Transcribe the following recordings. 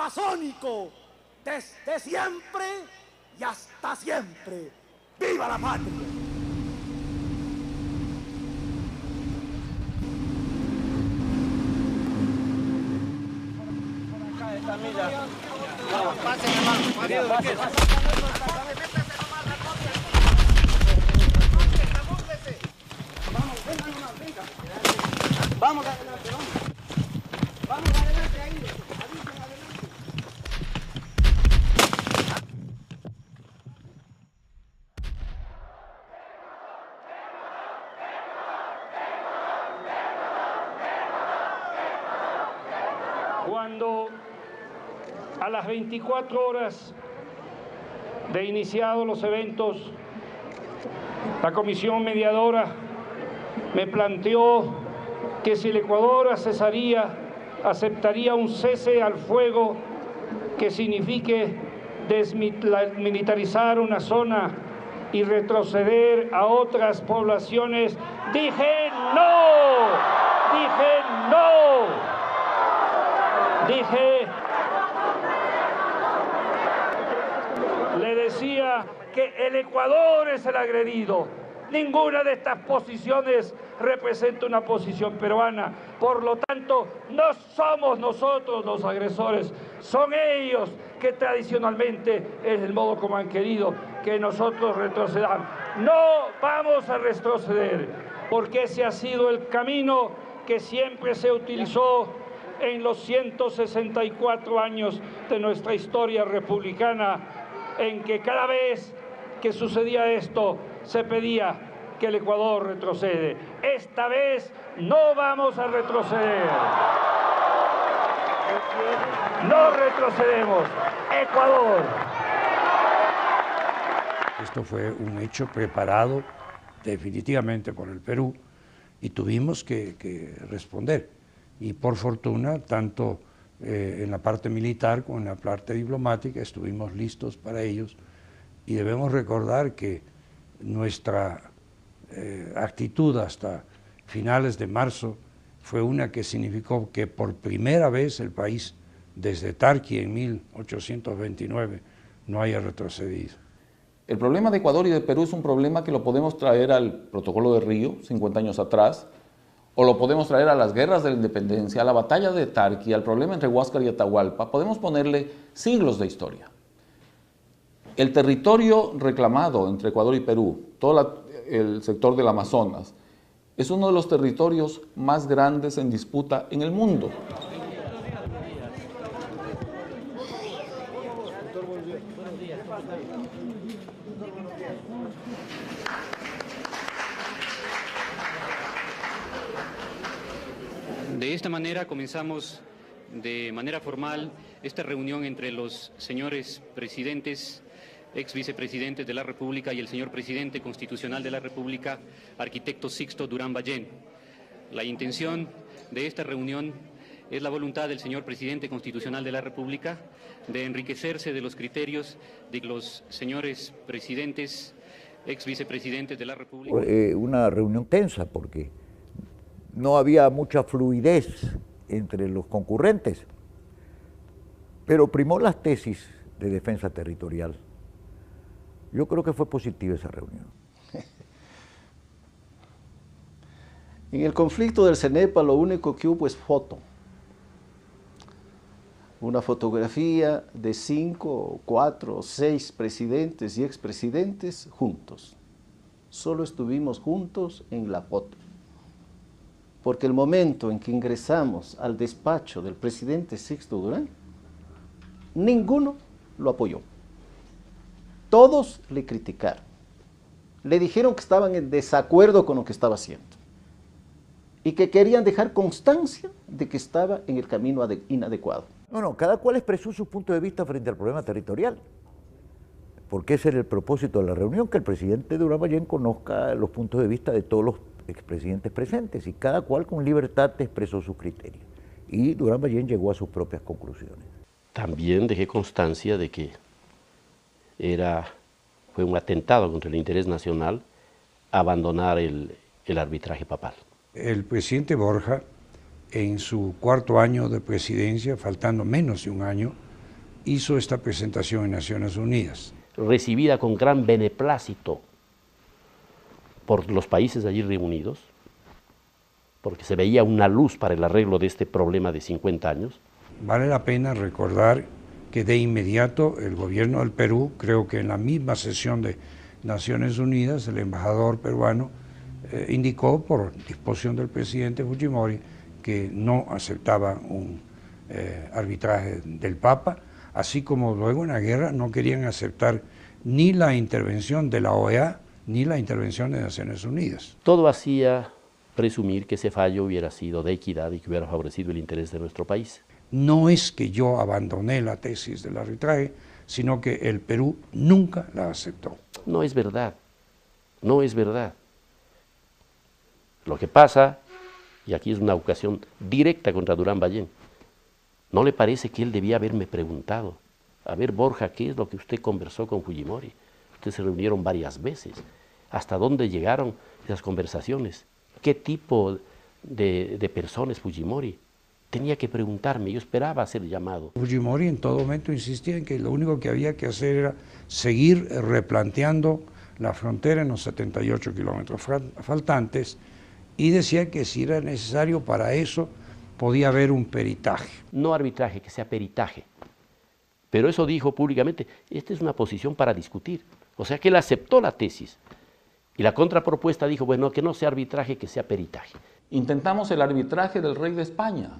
amazónico, desde siempre y hasta siempre. ¡Viva la patria! Pasen, hermano. Vamos adelante, vamos. Vamos adelante ahí. Avisen adelante. Cuando a las 24 horas de iniciados los eventos, la comisión mediadora me planteó que si el Ecuador aceptaría un cese al fuego que signifique desmilitarizar una zona y retroceder a otras poblaciones, dije no, le decía que el Ecuador es el agredido. Ninguna de estas posiciones representa una posición peruana. Por lo tanto, no somos nosotros los agresores, son ellos que tradicionalmente es el modo como han querido que nosotros retrocedamos. No vamos a retroceder, porque ese ha sido el camino que siempre se utilizó en los 164 años de nuestra historia republicana, en que cada vez que sucedía esto se pedía que el Ecuador retrocede. Esta vez no vamos a retroceder. No retrocedemos. Ecuador. Esto fue un hecho preparado definitivamente por el Perú y tuvimos que responder. Y por fortuna, tanto en la parte militar como en la parte diplomática, estuvimos listos para ellos. Y debemos recordar que nuestra actitud hasta finales de marzo fue una que significó que por primera vez el país, desde Tarqui en 1829, no haya retrocedido. El problema de Ecuador y de Perú es un problema que lo podemos traer al Protocolo de Río, 50 años atrás, o lo podemos traer a las guerras de la independencia, a la batalla de Tarqui, al problema entre Huáscar y Atahualpa. Podemos ponerle siglos de historia. El territorio reclamado entre Ecuador y Perú, todo el sector del Amazonas, es uno de los territorios más grandes en disputa en el mundo. De esta manera comenzamos de manera formal esta reunión entre los señores presidentes, ex vicepresidentes de la República y el señor presidente constitucional de la República, arquitecto Sixto Durán Ballén. La intención de esta reunión es la voluntad del señor presidente constitucional de la República de enriquecerse de los criterios de los señores presidentes, ex vicepresidentes de la República. Una reunión tensa porque no había mucha fluidez entre los concurrentes, pero primó las tesis de defensa territorial. Yo creo que fue positiva esa reunión. En el conflicto del CENEPA lo único que hubo es foto. Una fotografía de 5, 4, 6 presidentes y expresidentes juntos. Solo estuvimos juntos en la foto. Porque el momento en que ingresamos al despacho del presidente Sixto Durán, ninguno lo apoyó. Todos le criticaron. Le dijeron que estaban en desacuerdo con lo que estaba haciendo y que querían dejar constancia de que estaba en el camino inadecuado. No, cada cual expresó su punto de vista frente al problema territorial, porque ese era el propósito de la reunión, que el presidente Durán Ballén conozca los puntos de vista de todos los expresidentes presentes, y cada cual con libertad expresó sus criterios. Y Durán Ballén llegó a sus propias conclusiones. También dejé constancia de que fue un atentado contra el interés nacional abandonar el arbitraje papal. El presidente Borja, en su cuarto año de presidencia, faltando menos de un año, hizo esta presentación en Naciones Unidas. Recibida con gran beneplácito por los países allí reunidos, porque se veía una luz para el arreglo de este problema de 50 años. Vale la pena recordar que de inmediato el gobierno del Perú, creo que en la misma sesión de Naciones Unidas, el embajador peruano indicó por disposición del presidente Fujimori que no aceptaba un arbitraje del Papa, así como luego en la guerra no querían aceptar ni la intervención de la OEA ni la intervención de Naciones Unidas. Todo hacía presumir que ese fallo hubiera sido de equidad y que hubiera favorecido el interés de nuestro país. No es que yo abandoné la tesis del arbitraje, sino que el Perú nunca la aceptó. No es verdad, no es verdad. Lo que pasa, y aquí es una ocasión directa contra Durán Ballén, ¿no le parece que él debía haberme preguntado? A ver, Borja, ¿qué es lo que usted conversó con Fujimori? Ustedes se reunieron varias veces. ¿Hasta dónde llegaron esas conversaciones? ¿Qué tipo de persona es Fujimori? Tenía que preguntarme, yo esperaba ser llamado. Fujimori en todo momento insistía en que lo único que había que hacer era seguir replanteando la frontera en los 78 kilómetros faltantes y decía que si era necesario para eso podía haber un peritaje. No arbitraje, que sea peritaje. Pero eso dijo públicamente, esta es una posición para discutir. O sea que él aceptó la tesis. Y la contrapropuesta dijo, bueno, que no sea arbitraje, que sea peritaje. Intentamos el arbitraje del rey de España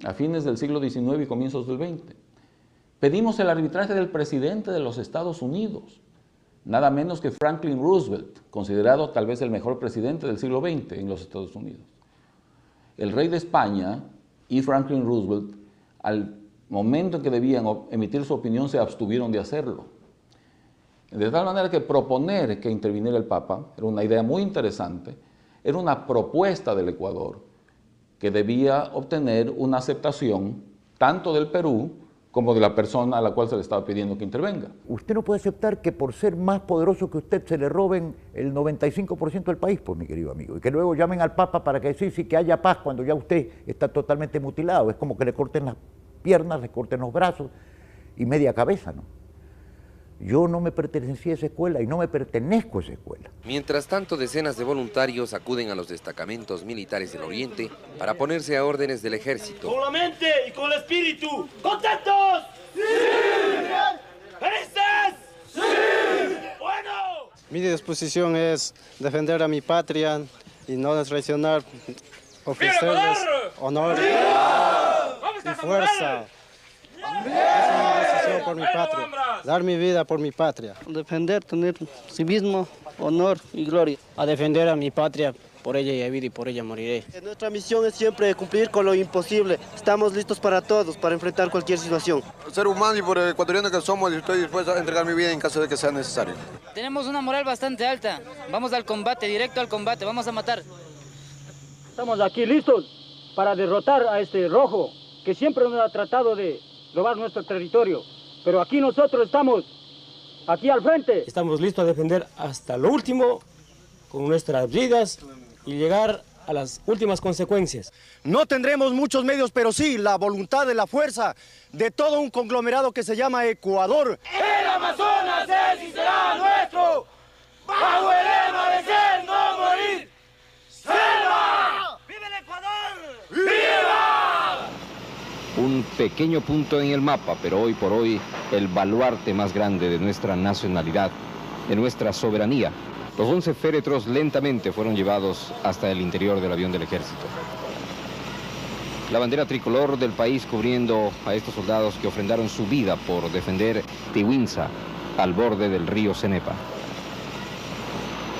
a fines del siglo XIX y comienzos del XX. Pedimos el arbitraje del presidente de los Estados Unidos, nada menos que Franklin Roosevelt, considerado tal vez el mejor presidente del siglo XX en los Estados Unidos. El rey de España y Franklin Roosevelt, al momento en que debían emitir su opinión, se abstuvieron de hacerlo. De tal manera que proponer que interviniera el Papa era una idea muy interesante, era una propuesta del Ecuador que debía obtener una aceptación tanto del Perú como de la persona a la cual se le estaba pidiendo que intervenga. Usted no puede aceptar que por ser más poderoso que usted se le roben el 95% del país, pues, mi querido amigo, y que luego llamen al Papa para que sí, que haya paz cuando ya usted está totalmente mutilado. Es como que le corten las piernas, le corten los brazos y media cabeza, ¿no? Yo no me pertenecía a esa escuela y no me pertenezco a esa escuela. Mientras tanto, decenas de voluntarios acuden a los destacamentos militares del Oriente para ponerse a órdenes del ejército. Con la mente y con el espíritu. ¿Contentos? ¡Sí! ¿Felices? ¡Sí! ¡Bueno! Mi disposición es defender a mi patria y no traicionar, ofrecerles honor y fuerza. Es mi decisión por mi patria, dar mi vida por mi patria. Defender, tener civismo, honor y gloria. A defender a mi patria, por ella he vivido y por ella moriré. Nuestra misión es siempre cumplir con lo imposible. Estamos listos para todos, para enfrentar cualquier situación. Ser humano y por ecuatoriano que somos, estoy dispuesto a entregar mi vida en caso de que sea necesario. Tenemos una moral bastante alta. Vamos al combate, directo al combate, vamos a matar. Estamos aquí listos para derrotar a este rojo que siempre nos ha tratado de robar nuestro territorio, pero aquí nosotros estamos, aquí al frente. Estamos listos a defender hasta lo último, con nuestras vidas y llegar a las últimas consecuencias. No tendremos muchos medios, pero sí la voluntad de la fuerza de todo un conglomerado que se llama Ecuador. El Amazonas es y será nuestro, bajo el lema de ser, no morir. ¡Selva! ¡Viva el Ecuador! ¡Viva! Un pequeño punto en el mapa, pero hoy por hoy el baluarte más grande de nuestra nacionalidad, de nuestra soberanía. Los 11 féretros lentamente fueron llevados hasta el interior del avión del ejército. La bandera tricolor del país cubriendo a estos soldados que ofrendaron su vida por defender Tiwinza, al borde del río Cenepa.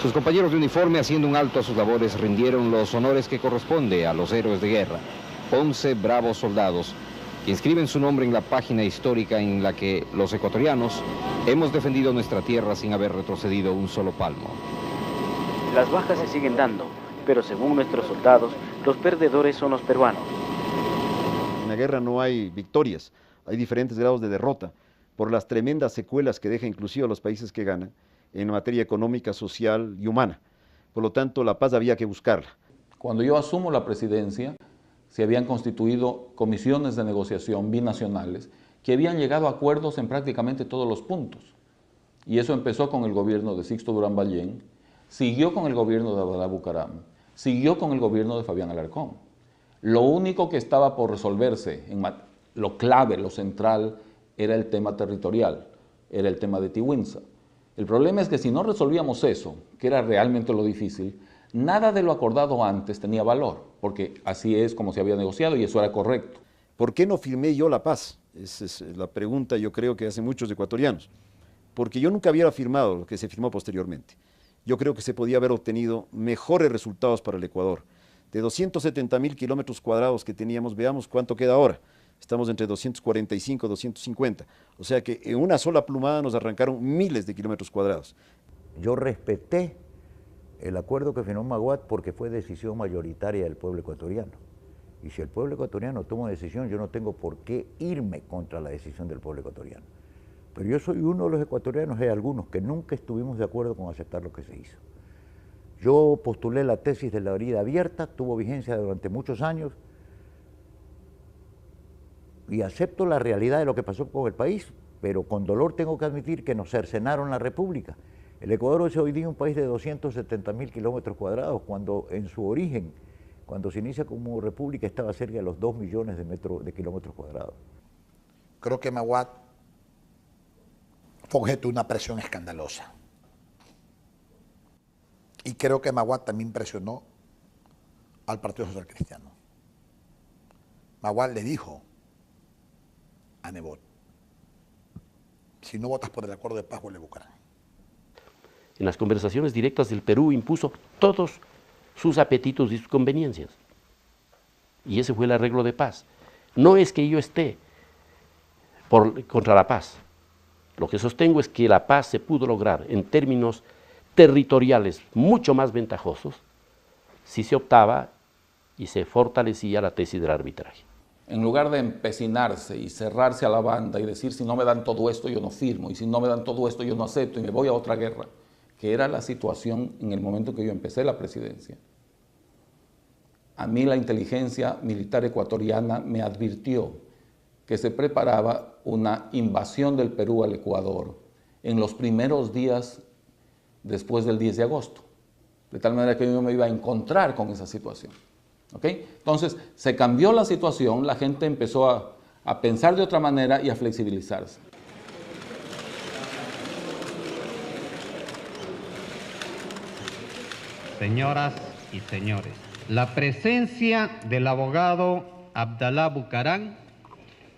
Sus compañeros de uniforme, haciendo un alto a sus labores, rindieron los honores que corresponde a los héroes de guerra. 11 bravos soldados que inscriben su nombre en la página histórica en la que los ecuatorianos hemos defendido nuestra tierra sin haber retrocedido un solo palmo. Las bajas se siguen dando, pero según nuestros soldados, los perdedores son los peruanos. En la guerra no hay victorias, hay diferentes grados de derrota, por las tremendas secuelas que deja inclusive a los países que ganan en materia económica, social y humana. Por lo tanto, la paz había que buscarla. Cuando yo asumo la presidencia, se habían constituido comisiones de negociación binacionales que habían llegado a acuerdos en prácticamente todos los puntos. Y eso empezó con el gobierno de Sixto Durán Ballén, siguió con el gobierno de Abdalá Bucaram, siguió con el gobierno de Fabián Alarcón. Lo único que estaba por resolverse, lo clave, lo central, era el tema territorial, era el tema de Tiwinsa. El problema es que si no resolvíamos eso, que era realmente lo difícil, nada de lo acordado antes tenía valor, porque así es como se había negociado y eso era correcto. ¿Por qué no firmé yo la paz? Esa es la pregunta, yo creo, que hacen muchos ecuatorianos. Porque yo nunca hubiera firmado lo que se firmó posteriormente. Yo creo que se podía haber obtenido mejores resultados para el Ecuador. De 270.000 kilómetros cuadrados que teníamos, veamos cuánto queda ahora. Estamos entre 245, 250. O sea que en una sola plumada nos arrancaron miles de kilómetros cuadrados. Yo respeté el acuerdo que firmó Maguad porque fue decisión mayoritaria del pueblo ecuatoriano. Y si el pueblo ecuatoriano toma una decisión, yo no tengo por qué irme contra la decisión del pueblo ecuatoriano. Pero yo soy uno de los ecuatorianos, hay algunos que nunca estuvimos de acuerdo con aceptar lo que se hizo. Yo postulé la tesis de la herida abierta, tuvo vigencia durante muchos años, y acepto la realidad de lo que pasó con el país, pero con dolor tengo que admitir que nos cercenaron la república. El Ecuador es hoy día un país de 270.000 kilómetros cuadrados, cuando en su origen, cuando se inicia como república, estaba cerca de los 2 millones de kilómetros cuadrados. Creo que Maguad fue objeto de una presión escandalosa. Y creo que Maguad también presionó al Partido Social Cristiano. Maguad le dijo a Nebot: si no votas por el acuerdo de paz, vuelve a Bucaram. En las conversaciones directas del Perú impuso todos sus apetitos y sus conveniencias. Y ese fue el arreglo de paz. No es que yo esté contra la paz. Lo que sostengo es que la paz se pudo lograr en términos territoriales mucho más ventajosos si se optaba y se fortalecía la tesis del arbitraje. En lugar de empecinarse y cerrarse a la banda y decir, si no me dan todo esto yo no firmo, y si no me dan todo esto yo no acepto y me voy a otra guerra, que era la situación en el momento que yo empecé la presidencia. A mí la inteligencia militar ecuatoriana me advirtió que se preparaba una invasión del Perú al Ecuador en los primeros días después del 10 de agosto, de tal manera que yo me iba a encontrar con esa situación. ¿Okay? Entonces, se cambió la situación, la gente empezó a pensar de otra manera y a flexibilizarse. Señoras y señores, la presencia del abogado Abdalá Bucaram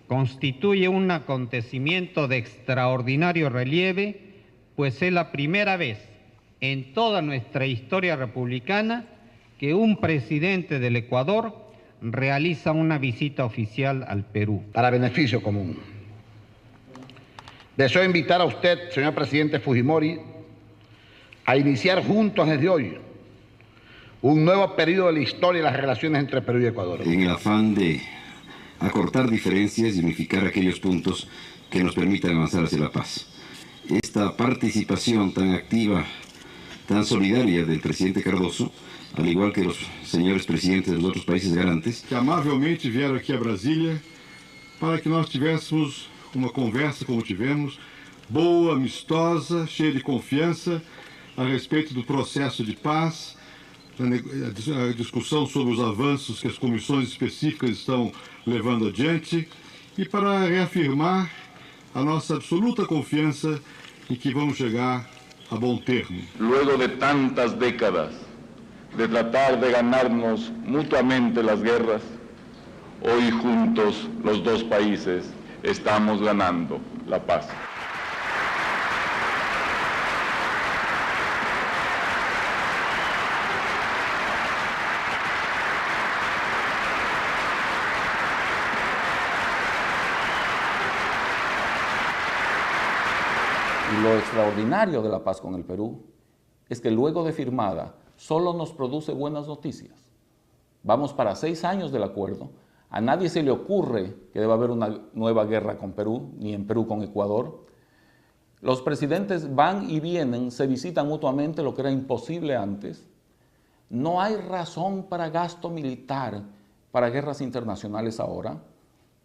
constituye un acontecimiento de extraordinario relieve, pues es la primera vez en toda nuestra historia republicana que un presidente del Ecuador realiza una visita oficial al Perú. Para beneficio común. Deseo invitar a usted, señor presidente Fujimori, a iniciar juntos desde hoy un nuevo periodo de la historia de las relaciones entre Perú y Ecuador. En el afán de acortar diferencias y unificar aquellos puntos que nos permitan avanzar hacia la paz. Esta participación tan activa, tan solidaria del presidente Cardoso, al igual que los señores presidentes de los otros países garantes, que amavelmente vieram aqui a Brasília para que nós tivéssemos uma conversa como tivemos, boa, amistosa, cheia de confiança a respeito do processo de paz, a discussão sobre os avanços que as comissões específicas estão levando adiante e para reafirmar a nossa absoluta confiança em que vamos chegar a bom termo. Luego de tantas décadas de tratar de ganarnos mutuamente las guerras, hoy juntos los dos países estamos ganando la paz. Y lo extraordinario de la paz con el Perú es que luego de firmada solo nos produce buenas noticias. Vamos para 6 años del acuerdo. A nadie se le ocurre que deba haber una nueva guerra con Perú, ni en Perú con Ecuador. Los presidentes van y vienen, se visitan mutuamente, lo que era imposible antes. No hay razón para gasto militar para guerras internacionales ahora.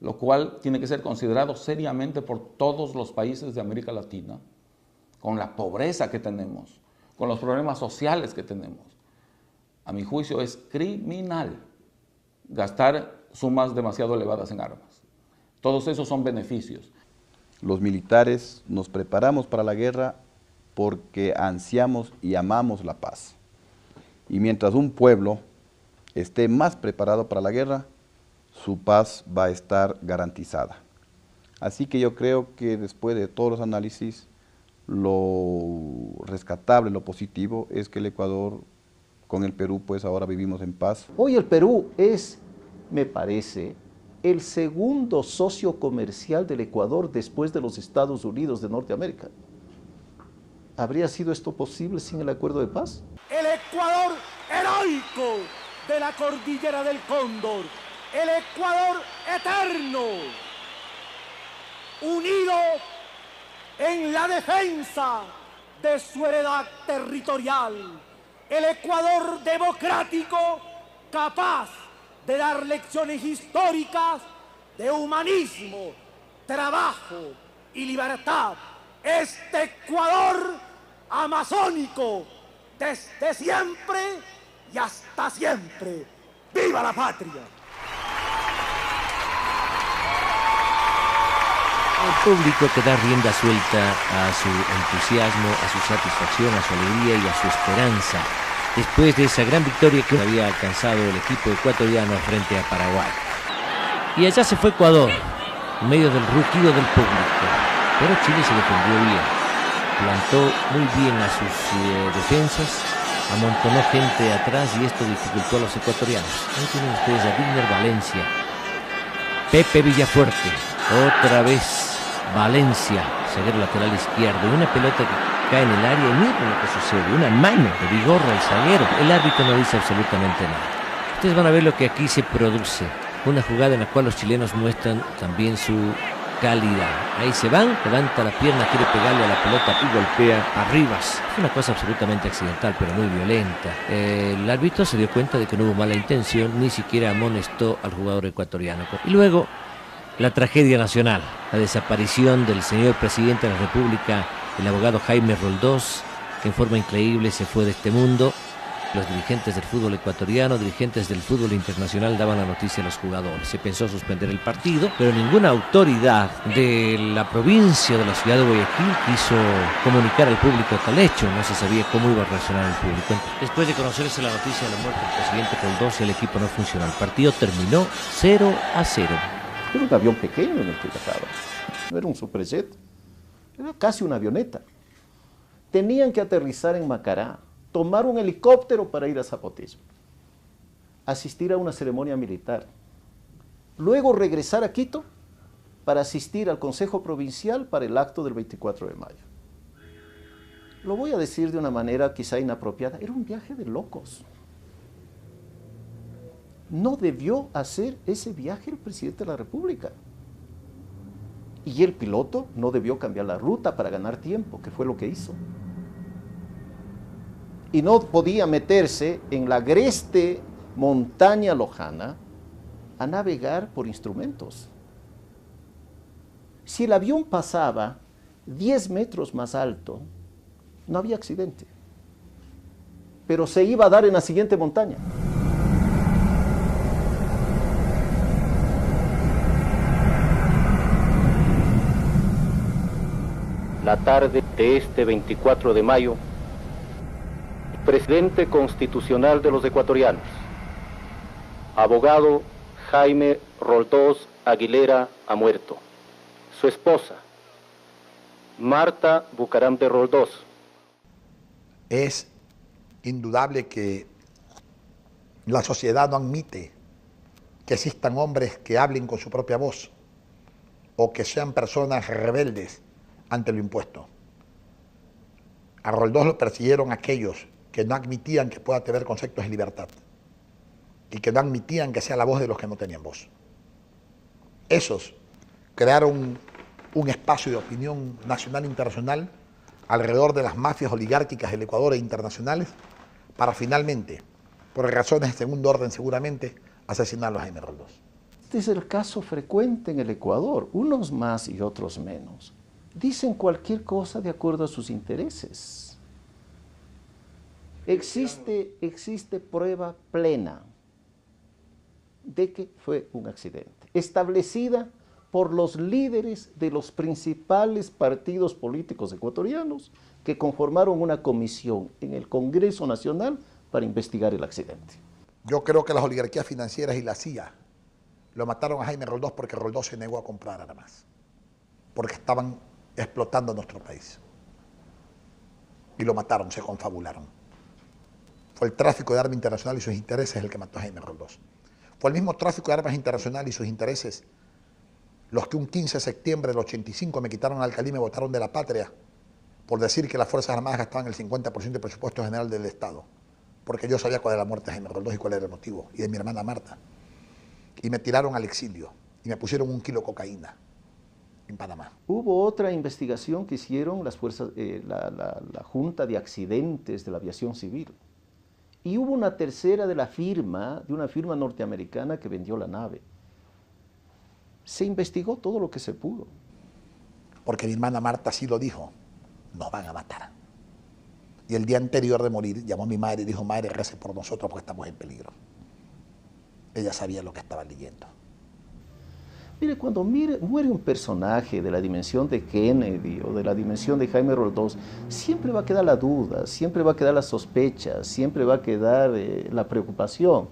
lo cual tiene que ser considerado seriamente por todos los países de América Latina, con la pobreza que tenemos, con los problemas sociales que tenemos. A mi juicio es criminal gastar sumas demasiado elevadas en armas. Todos esos son beneficios. Los militares nos preparamos para la guerra porque ansiamos y amamos la paz. Y mientras un pueblo esté más preparado para la guerra, su paz va a estar garantizada. Así que yo creo que después de todos los análisis, lo rescatable, lo positivo, es que el Ecuador con el Perú, pues ahora vivimos en paz. Hoy el Perú es, me parece, el segundo socio comercial del Ecuador después de los Estados Unidos de Norteamérica. ¿Habría sido esto posible sin el acuerdo de paz? El Ecuador heroico de la cordillera del Cóndor, el Ecuador eterno, unido en la defensa de su heredad territorial, el Ecuador democrático capaz de dar lecciones históricas de humanismo, trabajo y libertad. Este Ecuador amazónico, desde siempre y hasta siempre. ¡Viva la patria! El público que da rienda suelta a su entusiasmo, a su satisfacción, a su alegría y a su esperanza, después de esa gran victoria que había alcanzado el equipo ecuatoriano frente a Paraguay. Y allá se fue Ecuador, en medio del rugido del público, pero Chile se defendió bien, plantó muy bien a sus defensas, amontonó gente atrás y esto dificultó a los ecuatorianos. Ahí tienen ustedes a Digner Valencia, Pepe Villafuerte, otra vez Valencia, zaguero lateral izquierdo, una pelota que cae en el área y miren lo que sucede, una mano de Vigorra el zaguero, el árbitro no dice absolutamente nada. Ustedes van a ver lo que aquí se produce, una jugada en la cual los chilenos muestran también su calidad. Ahí se van, levanta la pierna, quiere pegarle a la pelota y golpea a Rivas. Es una cosa absolutamente accidental, pero muy violenta. El árbitro se dio cuenta de que no hubo mala intención, ni siquiera amonestó al jugador ecuatoriano. Y luego, la tragedia nacional, la desaparición del señor presidente de la República, el abogado Jaime Roldós, que en forma increíble se fue de este mundo. Los dirigentes del fútbol ecuatoriano, dirigentes del fútbol internacional daban la noticia a los jugadores. Se pensó suspender el partido, pero ninguna autoridad de la provincia de la ciudad de Guayaquil quiso comunicar al público tal hecho. No se sabía cómo iba a reaccionar el público. Después de conocerse la noticia de la muerte del presidente Roldós, el equipo no funcionó. El partido terminó 0-0. Era un avión pequeño en el que viajaba, no era un superjet, era casi una avioneta. Tenían que aterrizar en Macará, tomar un helicóptero para ir a Zapotillo, asistir a una ceremonia militar, luego regresar a Quito para asistir al Consejo Provincial para el acto del 24 de mayo. Lo voy a decir de una manera quizá inapropiada, era un viaje de locos. No debió hacer ese viaje el presidente de la República. Y el piloto no debió cambiar la ruta para ganar tiempo, que fue lo que hizo. Y no podía meterse en la agreste montaña lojana a navegar por instrumentos. Si el avión pasaba 10 metros más alto, no había accidente. Pero se iba a dar en la siguiente montaña. La tarde de este 24 de mayo, el presidente constitucional de los ecuatorianos, abogado Jaime Roldós Aguilera, ha muerto. Su esposa, Marta Bucaram de Roldós. Es indudable que la sociedad no admite que existan hombres que hablen con su propia voz o que sean personas rebeldes ante lo impuesto. A Roldós lo persiguieron aquellos que no admitían que pueda tener conceptos de libertad y que no admitían que sea la voz de los que no tenían voz. Esos crearon un espacio de opinión nacional e internacional alrededor de las mafias oligárquicas del Ecuador e internacionales para finalmente, por razones de segundo orden seguramente, asesinarlos a Jaime Roldós. Este es el caso frecuente en el Ecuador, unos más y otros menos. Dicen cualquier cosa de acuerdo a sus intereses. Existe prueba plena de que fue un accidente, establecida por los líderes de los principales partidos políticos ecuatorianos que conformaron una comisión en el Congreso Nacional para investigar el accidente. Yo creo que las oligarquías financieras y la CIA lo mataron a Jaime Roldós porque Roldós se negó a comprar armas, porque estaban explotando nuestro país. Y lo mataron, se confabularon. Fue el tráfico de armas internacional y sus intereses el que mató a Jaime Roldós. Fue el mismo tráfico de armas internacional y sus intereses los que un 15 de septiembre del 85 me quitaron al Alcalí y me botaron de la patria por decir que las Fuerzas Armadas gastaban el 50% del presupuesto general del Estado, porque yo sabía cuál era la muerte de Jaime Roldós y cuál era el motivo, y de mi hermana Marta. Y me tiraron al exilio y me pusieron 1 kilo de cocaína en Panamá. Hubo otra investigación que hicieron las fuerzas, la Junta de Accidentes de la Aviación Civil. Y hubo una tercera de una firma norteamericana que vendió la nave. Se investigó todo lo que se pudo. Porque mi hermana Marta sí lo dijo, nos van a matar. Y el día anterior de morir llamó a mi madre y dijo, madre, rece por nosotros porque estamos en peligro. Ella sabía lo que estaba leyendo. Mire, cuando muere un personaje de la dimensión de Kennedy o de la dimensión de Jaime Roldós, siempre va a quedar la duda, siempre va a quedar la sospecha, siempre va a quedar la preocupación.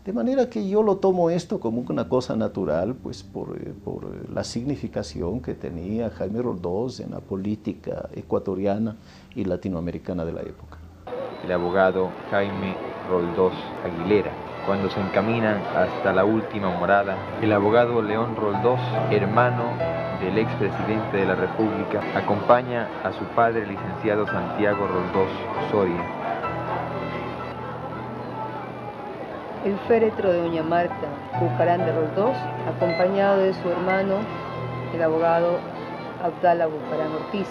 De manera que yo lo tomo esto como una cosa natural, pues por la significación que tenía Jaime Roldós en la política ecuatoriana y latinoamericana de la época. El abogado Jaime Roldós Aguilera. Cuando se encaminan hasta la última morada, el abogado León Roldós, hermano del expresidente de la República, acompaña a su padre, el licenciado Santiago Roldós Soria. El féretro de doña Marta Bucarán de Roldós, acompañado de su hermano, el abogado Abdala Bucarán Ortiz.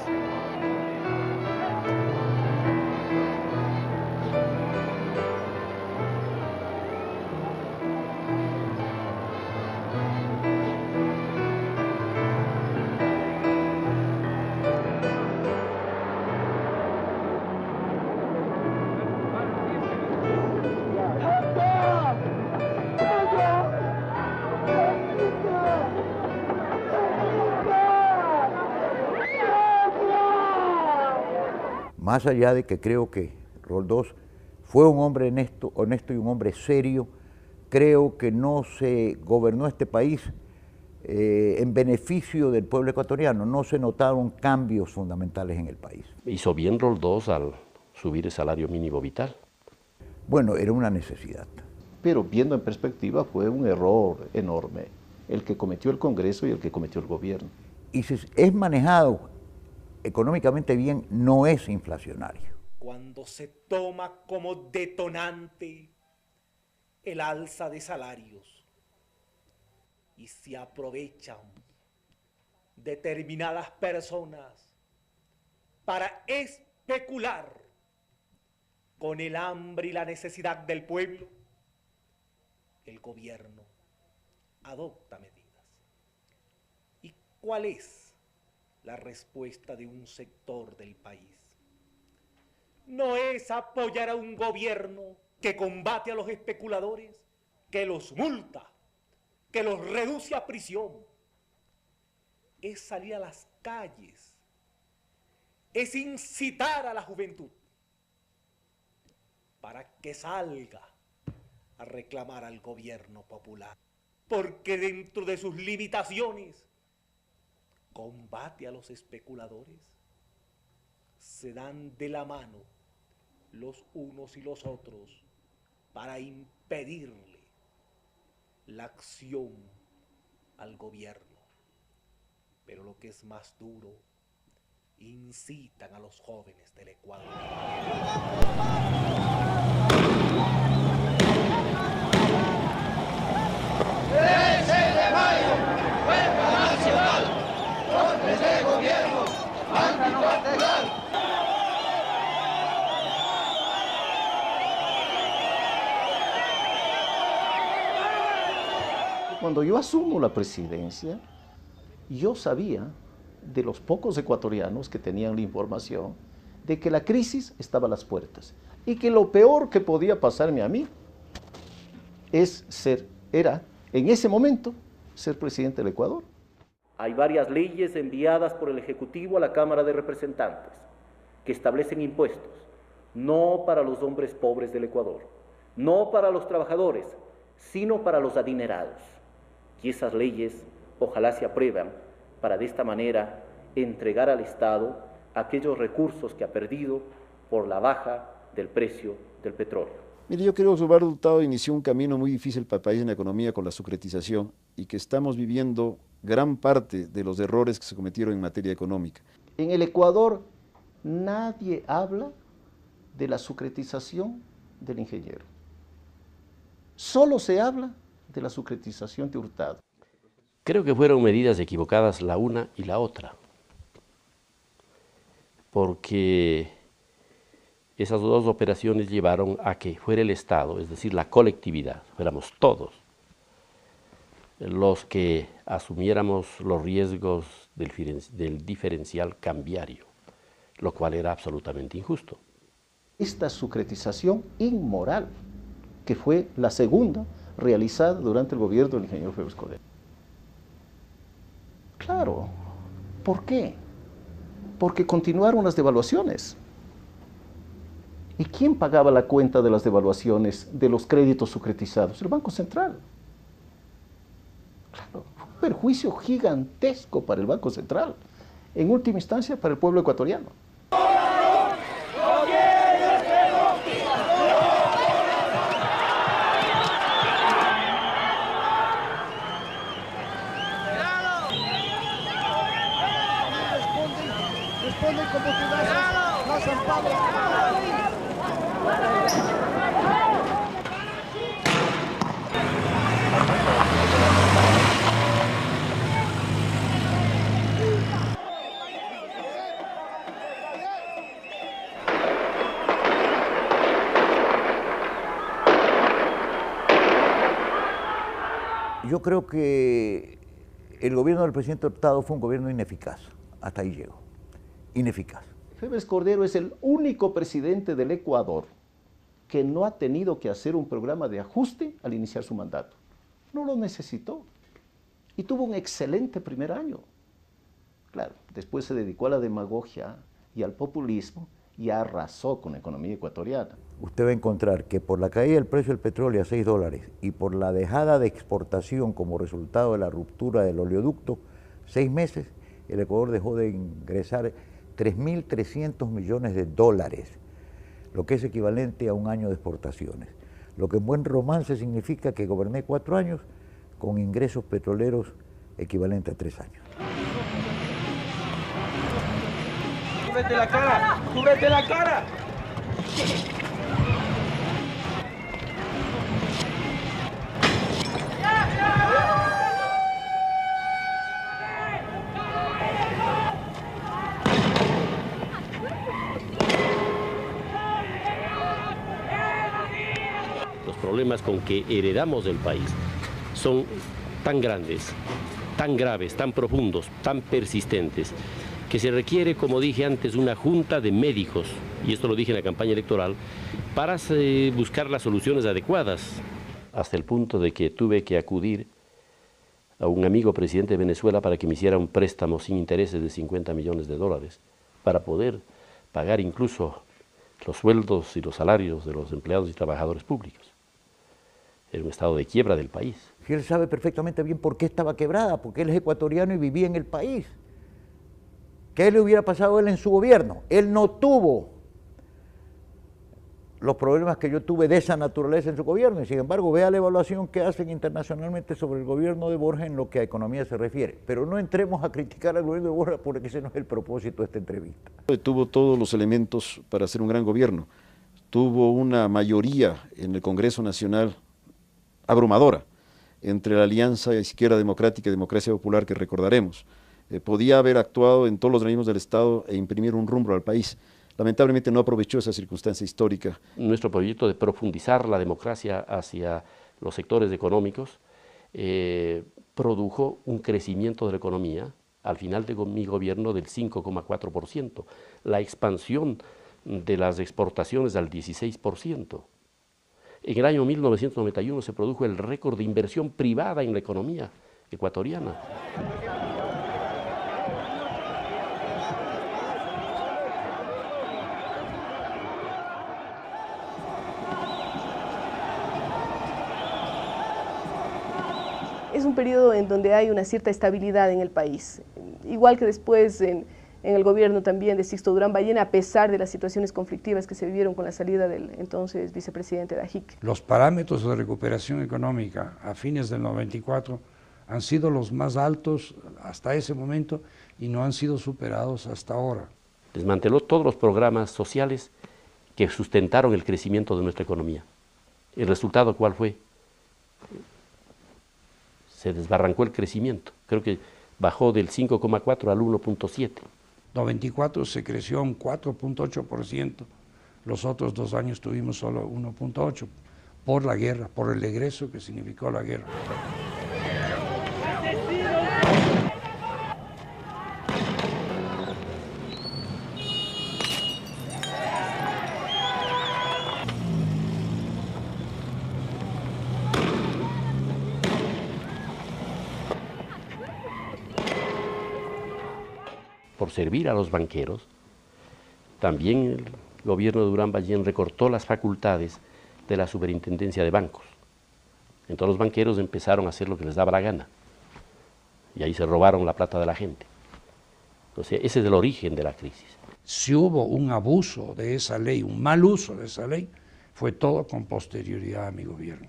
Más allá de que creo que Roldós fue un hombre honesto y un hombre serio, creo que no se gobernó este país en beneficio del pueblo ecuatoriano, no se notaron cambios fundamentales en el país. Hizo bien Roldós al subir el salario mínimo vital. Bueno, era una necesidad. Pero viendo en perspectiva fue un error enorme el que cometió el Congreso y el que cometió el gobierno. Y si es manejado económicamente bien, no es inflacionario. Cuando se toma como detonante el alza de salarios y se aprovechan determinadas personas para especular con el hambre y la necesidad del pueblo, el gobierno adopta medidas. ¿Y cuál es la respuesta de un sector del país? No es apoyar a un gobierno que combate a los especuladores, que los multa, que los reduce a prisión. Es salir a las calles, es incitar a la juventud para que salga a reclamar al gobierno popular, porque dentro de sus limitaciones combate a los especuladores, se dan de la mano los unos y los otros para impedirle la acción al gobierno. Pero lo que es más duro, incitan a los jóvenes del Ecuador. 13 de mayo, huelga nacional, golpes de gobierno, antipopular. Cuando yo asumo la presidencia, yo sabía de los pocos ecuatorianos que tenían la información de que la crisis estaba a las puertas y que lo peor que podía pasarme a mí era, en ese momento, ser presidente del Ecuador. Hay varias leyes enviadas por el Ejecutivo a la Cámara de Representantes que establecen impuestos, no para los hombres pobres del Ecuador, no para los trabajadores, sino para los adinerados. Y esas leyes ojalá se aprueban para de esta manera entregar al Estado aquellos recursos que ha perdido por la baja del precio del petróleo. Mire, yo creo que Eduardo Hurtado inició un camino muy difícil para el país en la economía con la sucretización y que estamos viviendo gran parte de los errores que se cometieron en materia económica. En el Ecuador nadie habla de la sucretización del ingeniero. Solo se habla de la sucretización de Hurtado. Creo que fueron medidas equivocadas la una y la otra, porque esas dos operaciones llevaron a que fuera el Estado, es decir, la colectividad, fuéramos todos los que asumiéramos los riesgos del diferencial cambiario, lo cual era absolutamente injusto. Esta sucretización inmoral, que fue la segunda realizada durante el gobierno del ingeniero Félix Cordero. Claro, ¿por qué? Porque continuaron las devaluaciones. ¿Y quién pagaba la cuenta de las devaluaciones de los créditos sucretizados? El Banco Central. Claro, fue un perjuicio gigantesco para el Banco Central, en última instancia para el pueblo ecuatoriano. Responden como ciudadanos, no son pagos. Yo creo que el gobierno del presidente Hurtado fue un gobierno ineficaz. Hasta ahí llegó. Ineficaz. Félix Cordero es el único presidente del Ecuador que no ha tenido que hacer un programa de ajuste al iniciar su mandato. No lo necesitó. Y tuvo un excelente primer año. Claro, después se dedicó a la demagogia y al populismo y arrasó con la economía ecuatoriana. Usted va a encontrar que por la caída del precio del petróleo a $6 y por la dejada de exportación como resultado de la ruptura del oleoducto, 6 meses, el Ecuador dejó de ingresar 3.300 millones de dólares, lo que es equivalente a un año de exportaciones. Lo que en buen romance significa que goberné 4 años con ingresos petroleros equivalentes a 3 años. ¡Súbete la cara! ¡Súbete la cara! Los problemas con que heredamos del país son tan grandes, tan graves, tan profundos, tan persistentes, que se requiere, como dije antes, una junta de médicos, y esto lo dije en la campaña electoral, para buscar las soluciones adecuadas, hasta el punto de que tuve que acudir a un amigo presidente de Venezuela para que me hiciera un préstamo sin intereses de $50 millones para poder pagar incluso los sueldos y los salarios de los empleados y trabajadores públicos. Era un estado de quiebra del país. Y él sabe perfectamente bien por qué estaba quebrada, porque él es ecuatoriano y vivía en el país. ¿Qué le hubiera pasado a él en su gobierno? Él no tuvo los problemas que yo tuve de esa naturaleza en su gobierno, y sin embargo vea la evaluación que hacen internacionalmente sobre el gobierno de Borja en lo que a economía se refiere. Pero no entremos a criticar al gobierno de Borja porque ese no es el propósito de esta entrevista. Tuvo todos los elementos para hacer un gran gobierno. Tuvo una mayoría en el Congreso Nacional abrumadora entre la Alianza Izquierda Democrática y Democracia Popular que recordaremos. Podía haber actuado en todos los organismos del Estado e imprimir un rumbo al país. Lamentablemente no aprovechó esa circunstancia histórica. Nuestro proyecto de profundizar la democracia hacia los sectores económicos produjo un crecimiento de la economía al final de mi gobierno del 5,4%, la expansión de las exportaciones al 16%. En el año 1991 se produjo el récord de inversión privada en la economía ecuatoriana. Es un periodo en donde hay una cierta estabilidad en el país, igual que después en el gobierno también de Sixto Durán Ballén, a pesar de las situaciones conflictivas que se vivieron con la salida del entonces vicepresidente Dajic. Los parámetros de recuperación económica a fines del 94 han sido los más altos hasta ese momento y no han sido superados hasta ahora. Desmanteló todos los programas sociales que sustentaron el crecimiento de nuestra economía. ¿El resultado cuál fue? Se desbarrancó el crecimiento, creo que bajó del 5,4 al 1,7. 94 se creció un 4,8%, los otros 2 años tuvimos solo 1,8% por la guerra, por el egreso que significó la guerra. Por servir a los banqueros, también el gobierno de Durán Ballén recortó las facultades de la superintendencia de bancos. Entonces los banqueros empezaron a hacer lo que les daba la gana y ahí se robaron la plata de la gente. O sea, ese es el origen de la crisis. Si hubo un abuso de esa ley, un mal uso de esa ley, fue todo con posterioridad a mi gobierno.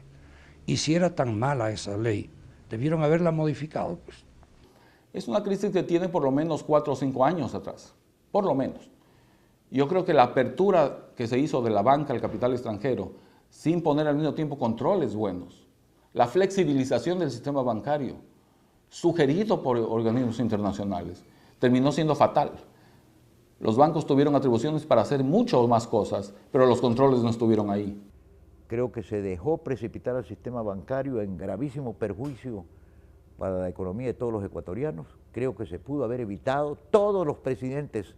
Y si era tan mala esa ley, debieron haberla modificado, pues. Es una crisis que tiene por lo menos 4 o 5 años atrás, por lo menos. Yo creo que la apertura que se hizo de la banca al capital extranjero, sin poner al mismo tiempo controles buenos, la flexibilización del sistema bancario, sugerido por organismos internacionales, terminó siendo fatal. Los bancos tuvieron atribuciones para hacer mucho más cosas, pero los controles no estuvieron ahí. Creo que se dejó precipitar al sistema bancario en gravísimo perjuicio para la economía de todos los ecuatorianos. Creo que se pudo haber evitado. Todos los presidentes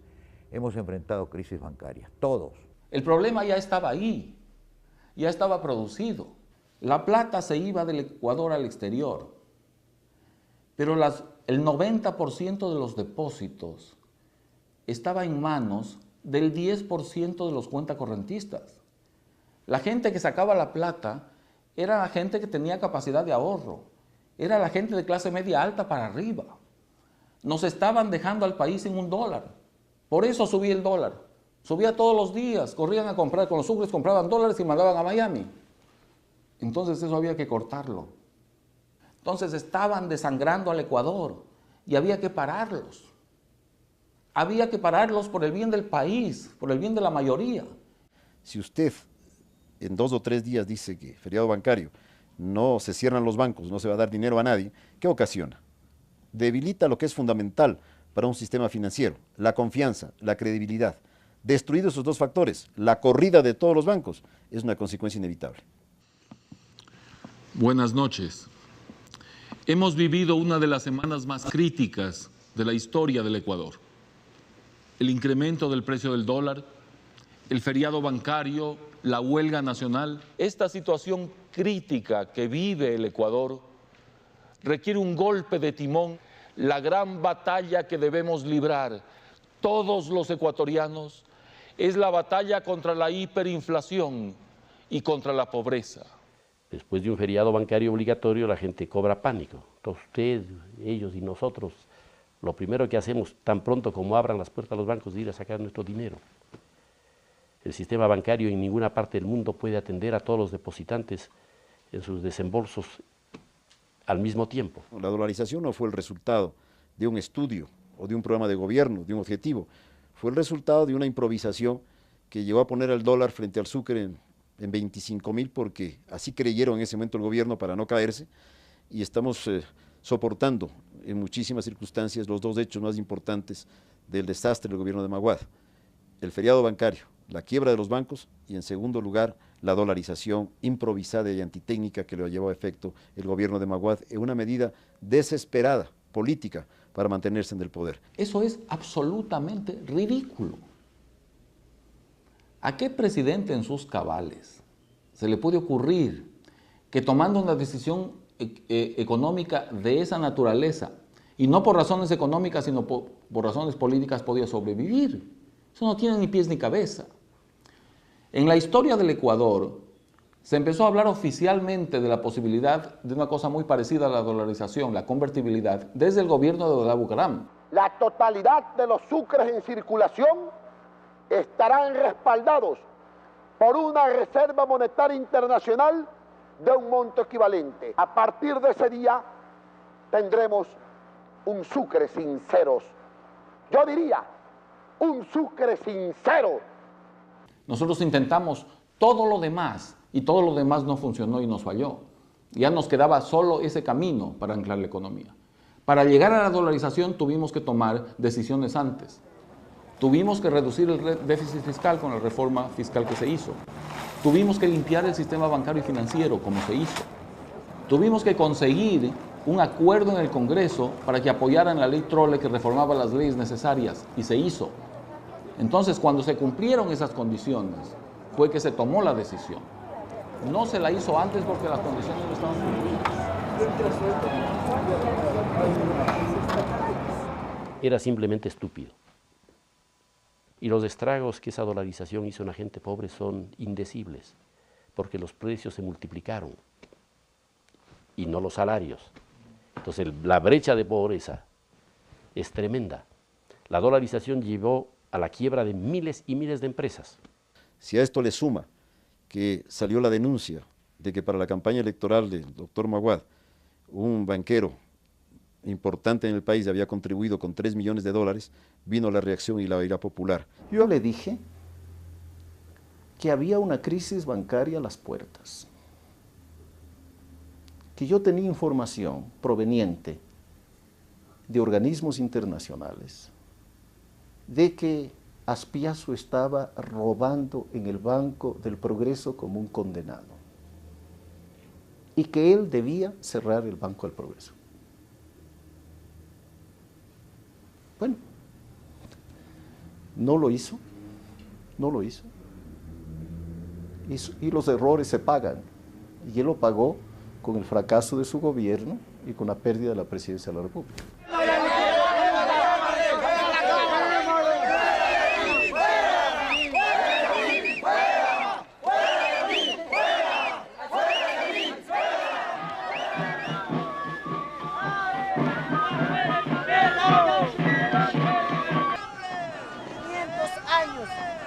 hemos enfrentado crisis bancarias, todos. El problema ya estaba ahí, ya estaba producido. La plata se iba del Ecuador al exterior, pero el 90% de los depósitos estaba en manos del 10% de los cuentacorrentistas. La gente que sacaba la plata era la gente que tenía capacidad de ahorro. Era la gente de clase media alta para arriba. Nos estaban dejando al país en $1. Por eso subía el dólar. Subía todos los días. Corrían a comprar, con los sucres compraban dólares y mandaban a Miami. Entonces eso había que cortarlo. Entonces estaban desangrando al Ecuador y había que pararlos. Había que pararlos por el bien del país, por el bien de la mayoría. Si usted en 2 o 3 días dice que feriado bancario, no se cierran los bancos, no se va a dar dinero a nadie, ¿qué ocasiona? Debilita lo que es fundamental para un sistema financiero, la confianza, la credibilidad. Destruidos esos 2 factores, la corrida de todos los bancos es una consecuencia inevitable. Buenas noches. Hemos vivido una de las semanas más críticas de la historia del Ecuador. El incremento del precio del dólar, el feriado bancario, la huelga nacional. Esta situación crítica que vive el Ecuador requiere un golpe de timón, la gran batalla que debemos librar todos los ecuatorianos es la batalla contra la hiperinflación y contra la pobreza. Después de un feriado bancario obligatorio la gente cobra pánico. Entonces usted, ellos y nosotros, lo primero que hacemos tan pronto como abran las puertas a los bancos es ir a sacar nuestro dinero. El sistema bancario en ninguna parte del mundo puede atender a todos los depositantes en sus desembolsos al mismo tiempo. La dolarización no fue el resultado de un estudio o de un programa de gobierno, de un objetivo. Fue el resultado de una improvisación que llevó a poner al dólar frente al sucre en 25.000 porque así creyeron en ese momento el gobierno para no caerse y estamos soportando en muchísimas circunstancias los 2 hechos más importantes del desastre del gobierno de Maguad. El feriado bancario, la quiebra de los bancos y en segundo lugar la dolarización improvisada y antitécnica que lo llevó a efecto el gobierno de Maguad en una medida desesperada, política, para mantenerse en el poder. Eso es absolutamente ridículo. ¿A qué presidente en sus cabales se le puede ocurrir que tomando una decisión económica de esa naturaleza, y no por razones económicas, sino por razones políticas, podía sobrevivir? Eso no tiene ni pies ni cabeza. En la historia del Ecuador se empezó a hablar oficialmente de la posibilidad de una cosa muy parecida a la dolarización, la convertibilidad, desde el gobierno de Abdalá Bucaram. La totalidad de los sucres en circulación estarán respaldados por una reserva monetaria internacional de un monto equivalente. A partir de ese día tendremos un sucre sinceros. Yo diría, un sucre sincero. Nosotros intentamos todo lo demás y todo lo demás no funcionó y nos falló. Ya nos quedaba solo ese camino para anclar la economía. Para llegar a la dolarización tuvimos que tomar decisiones antes. Tuvimos que reducir el déficit fiscal con la reforma fiscal que se hizo. Tuvimos que limpiar el sistema bancario y financiero como se hizo. Tuvimos que conseguir un acuerdo en el Congreso para que apoyaran la ley Trole que reformaba las leyes necesarias y se hizo. Entonces, cuando se cumplieron esas condiciones, fue que se tomó la decisión. No se la hizo antes porque las condiciones no estaban cumplidas. Era simplemente estúpido. Y los estragos que esa dolarización hizo en la gente pobre son indecibles, porque los precios se multiplicaron y no los salarios. Entonces la brecha de pobreza es tremenda. La dolarización llevó a la quiebra de miles y miles de empresas. Si a esto le suma que salió la denuncia de que para la campaña electoral del doctor Maguad, un banquero importante en el país había contribuido con $3 millones, vino la reacción y la ira popular. Yo le dije que había una crisis bancaria a las puertas, que yo tenía información proveniente de organismos internacionales de que Aspiazu estaba robando en el Banco del Progreso como un condenado y que él debía cerrar el Banco del Progreso. Bueno, no lo hizo, y los errores se pagan, y él lo pagó con el fracaso de su gobierno y con la pérdida de la presidencia de la República.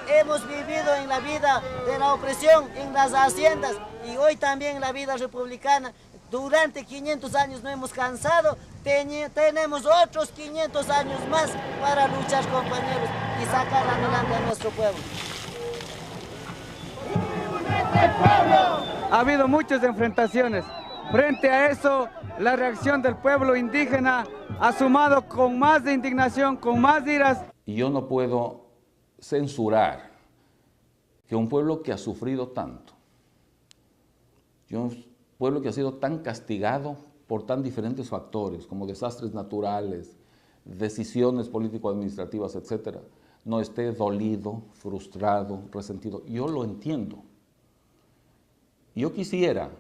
Hemos vivido en la vida de la opresión, en las haciendas y hoy también en la vida republicana. Durante 500 años no hemos cansado, tenemos otros 500 años más para luchar, compañeros, y sacar adelante a nuestro pueblo. Ha habido muchas enfrentaciones. Frente a eso, la reacción del pueblo indígena ha sumado con más de indignación, con más iras. Y yo no puedo censurar que un pueblo que ha sufrido tanto, un pueblo que ha sido tan castigado por tan diferentes factores como desastres naturales, decisiones político-administrativas, etc., no esté dolido, frustrado, resentido. Yo lo entiendo. Yo quisiera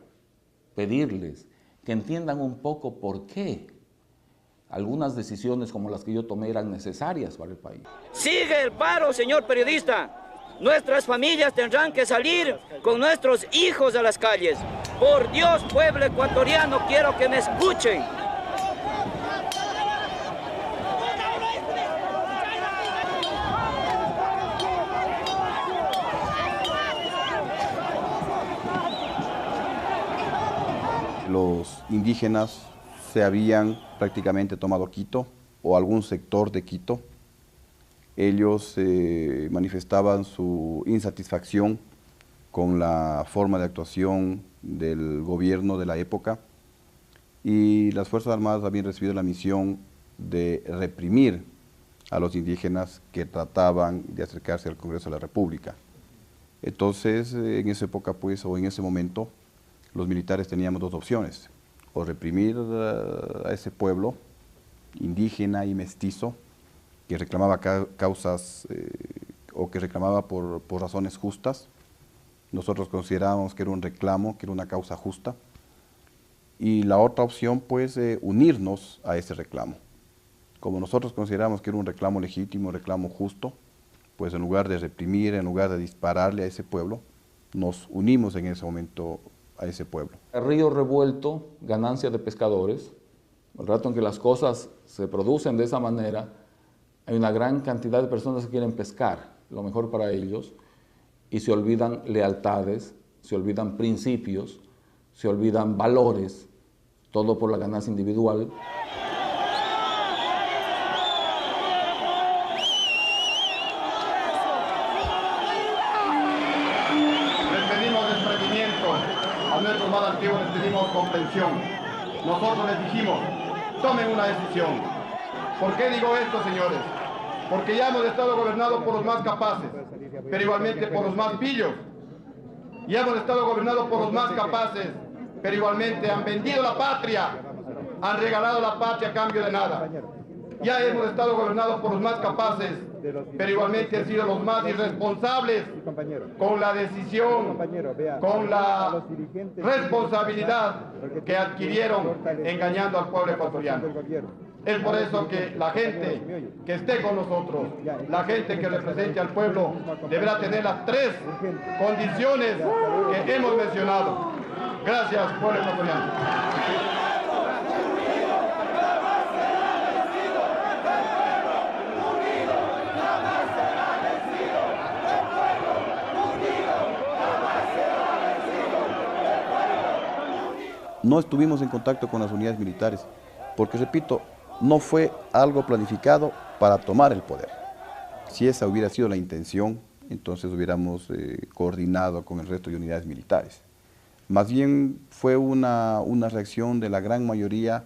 pedirles que entiendan un poco por qué algunas decisiones como las que yo tomé eran necesarias para el país. Sigue el paro, señor periodista. Nuestras familias tendrán que salir con nuestros hijos a las calles. Por Dios, pueblo ecuatoriano, quiero que me escuchen. Los indígenas se habían prácticamente tomado Quito o algún sector de Quito. Ellos manifestaban su insatisfacción con la forma de actuación del gobierno de la época y las Fuerzas Armadas habían recibido la misión de reprimir a los indígenas que trataban de acercarse al Congreso de la República. Entonces, en esa época, pues, o en ese momento, los militares teníamos dos opciones: o reprimir a ese pueblo indígena y mestizo que reclamaba causas o que reclamaba por razones justas. Nosotros considerábamos que era un reclamo, que era una causa justa. Y la otra opción, pues, unirnos a ese reclamo. Como nosotros consideramos que era un reclamo legítimo, un reclamo justo, pues en lugar de reprimir, en lugar de dispararle a ese pueblo, nos unimos en ese momento a ese pueblo. El río revuelto, ganancia de pescadores. El rato en que las cosas se producen de esa manera, hay una gran cantidad de personas que quieren pescar lo mejor para ellos y se olvidan lealtades, se olvidan principios, se olvidan valores, todo por la ganancia individual. Les pedimos desprendimiento, a nuestros más antiguos les pedimos comprensión. Nosotros les dijimos, tomen una decisión. ¿Por qué digo esto, señores? Porque ya hemos estado gobernados por los más capaces, pero igualmente por los más pillos. Ya hemos estado gobernados por los más capaces, pero igualmente han vendido la patria, han regalado la patria a cambio de nada. Ya hemos estado gobernados por los más capaces, pero igualmente han sido los más irresponsables con la decisión, con la responsabilidad que adquirieron engañando al pueblo ecuatoriano. Es por eso que la gente que esté con nosotros, la gente que represente al pueblo, deberá tener las tres condiciones que hemos mencionado. Gracias, pueblo ecuatoriano. No estuvimos en contacto con las unidades militares, porque, repito, no fue algo planificado para tomar el poder. Si esa hubiera sido la intención, entonces hubiéramos coordinado con el resto de unidades militares. Más bien fue una reacción de la gran mayoría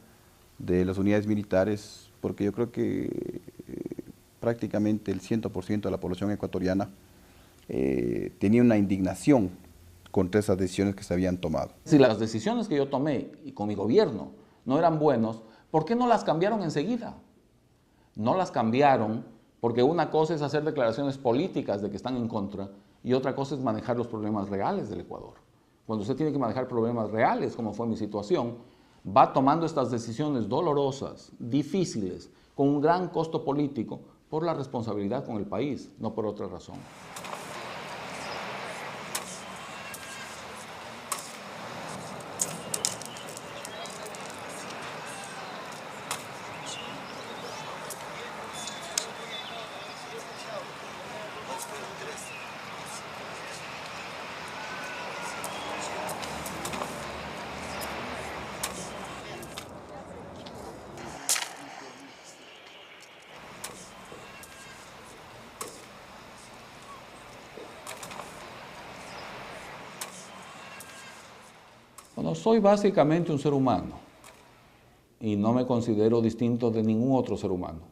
de las unidades militares, porque yo creo que prácticamente el 100% de la población ecuatoriana tenía una indignación contra esas decisiones que se habían tomado. Si las decisiones que yo tomé y con mi gobierno no eran buenos, ¿por qué no las cambiaron enseguida? No las cambiaron porque una cosa es hacer declaraciones políticas de que están en contra y otra cosa es manejar los problemas reales del Ecuador. Cuando usted tiene que manejar problemas reales, como fue mi situación, va tomando estas decisiones dolorosas, difíciles, con un gran costo político, por la responsabilidad con el país, no por otra razón. Bueno, soy básicamente un ser humano y no me considero distinto de ningún otro ser humano.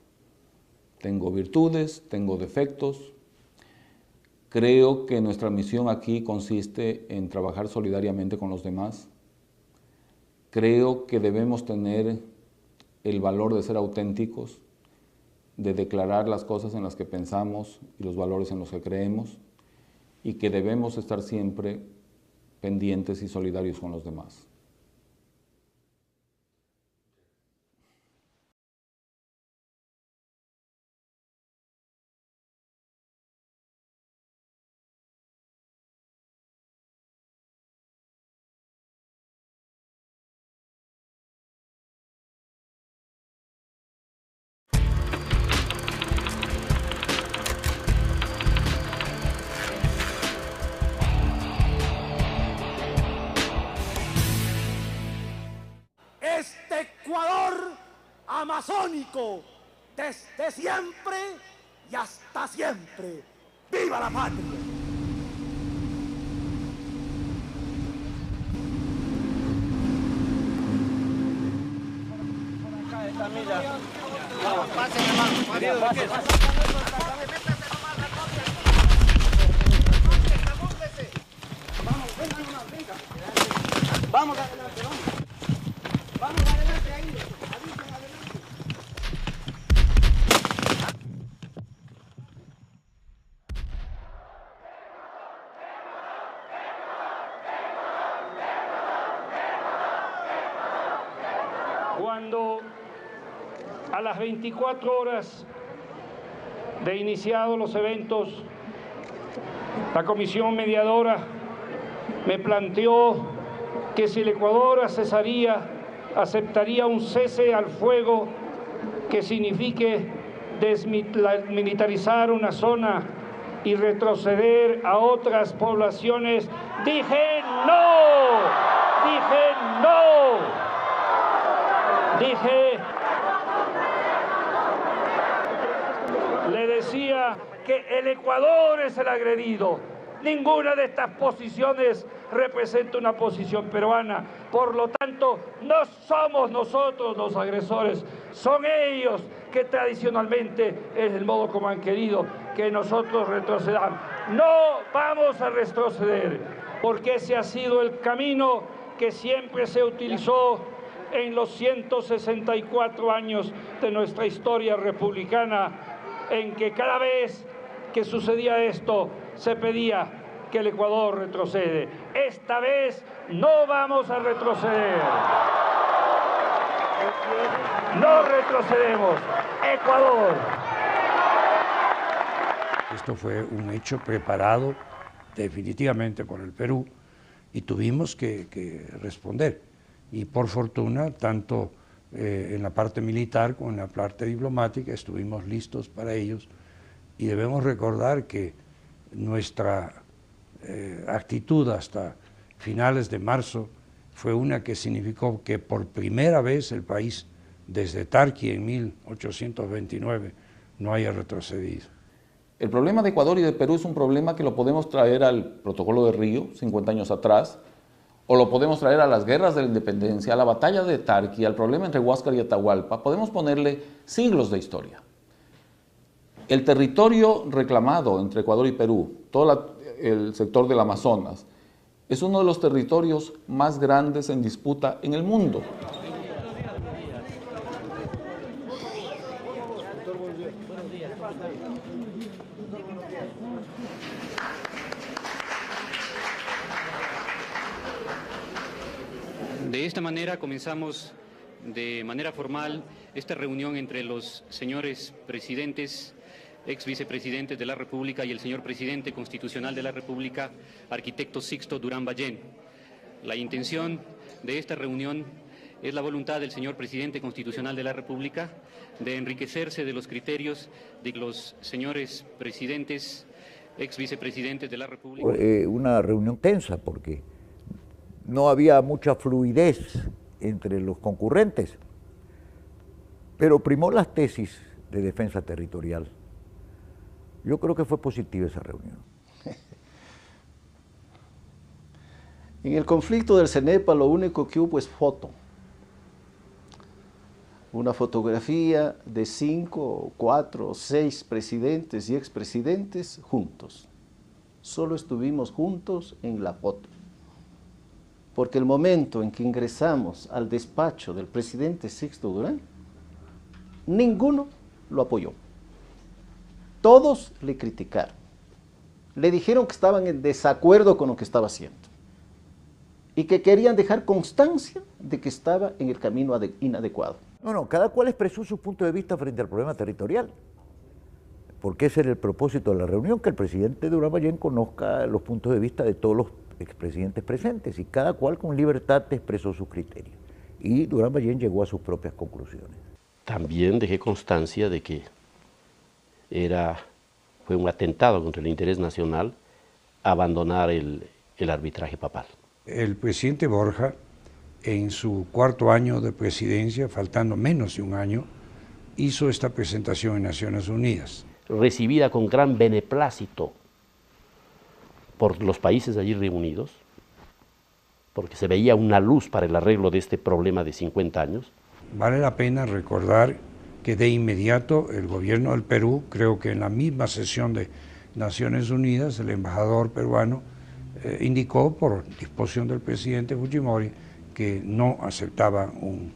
Tengo virtudes, tengo defectos. Creo que nuestra misión aquí consiste en trabajar solidariamente con los demás. Creo que debemos tener el valor de ser auténticos, de declarar las cosas en las que pensamos y los valores en los que creemos, y que debemos estar siempre pendientes y solidarios con los demás. Este Ecuador amazónico, desde siempre y hasta siempre. ¡Viva la patria! Vamos adelante, vamos. Vamos adelante ahí. Avisen adelante. Cuando a las 24 horas de iniciados los eventos, la comisión mediadora me planteó que si el Ecuador aceptaría un cese al fuego que signifique desmilitarizar una zona y retroceder a otras poblaciones, dije no, le decía que el Ecuador es el agredido. Ninguna de estas posiciones representa una posición peruana. Por lo tanto, no somos nosotros los agresores, son ellos que tradicionalmente es el modo como han querido que nosotros retrocedamos. No vamos a retroceder, porque ese ha sido el camino que siempre se utilizó en los 164 años de nuestra historia republicana, en que cada vez que sucedía esto se pedía que el Ecuador retrocede. Esta vez no vamos a retroceder. No retrocedemos. Ecuador. Esto fue un hecho preparado definitivamente por el Perú y tuvimos que responder. Y por fortuna, tanto en la parte militar como en la parte diplomática, estuvimos listos para ellos. Y debemos recordar que nuestra actitud hasta finales de marzo fue una que significó que por primera vez el país, desde Tarqui en 1829, no haya retrocedido. El problema de Ecuador y de Perú es un problema que lo podemos traer al Protocolo de Río, 50 años atrás, o lo podemos traer a las guerras de la independencia, a la batalla de Tarqui, al problema entre Huáscar y Atahualpa. Podemos ponerle siglos de historia. El territorio reclamado entre Ecuador y Perú, todo el sector del Amazonas, es uno de los territorios más grandes en disputa en el mundo. De esta manera comenzamos de manera formal esta reunión entre los señores presidentes, ex vicepresidentes de la República y el señor presidente constitucional de la República, arquitecto Sixto Durán Ballén. La intención de esta reunión es la voluntad del señor presidente constitucional de la República de enriquecerse de los criterios de los señores presidentes, ex vicepresidentes de la República. Una reunión tensa porque no había mucha fluidez entre los concurrentes, pero primó las tesis de defensa territorial. Yo creo que fue positiva esa reunión. En el conflicto del CENEPA lo único que hubo es foto. Una fotografía de 5, 4, 6 presidentes y expresidentes juntos. Solo estuvimos juntos en la foto. Porque el momento en que ingresamos al despacho del presidente Sixto Durán, ninguno lo apoyó. Todos le criticaron. Le dijeron que estaban en desacuerdo con lo que estaba haciendo. Y que querían dejar constancia de que estaba en el camino inadecuado. No, cada cual expresó su punto de vista frente al problema territorial. Porque ese era el propósito de la reunión, que el presidente Durán Ballén conozca los puntos de vista de todos los expresidentes presentes, y cada cual con libertad expresó sus criterios. Y Durán Ballén llegó a sus propias conclusiones. También dejé constancia de que fue un atentado contra el interés nacional abandonar el arbitraje papal. El presidente Borja, en su 4º año de presidencia, faltando menos de un año, hizo esta presentación en Naciones Unidas. Recibida con gran beneplácito por los países allí reunidos, porque se veía una luz para el arreglo de este problema de 50 años. Vale la pena recordar que de inmediato el gobierno del Perú, creo que en la misma sesión de Naciones Unidas, el embajador peruano indicó por disposición del presidente Fujimori que no aceptaba un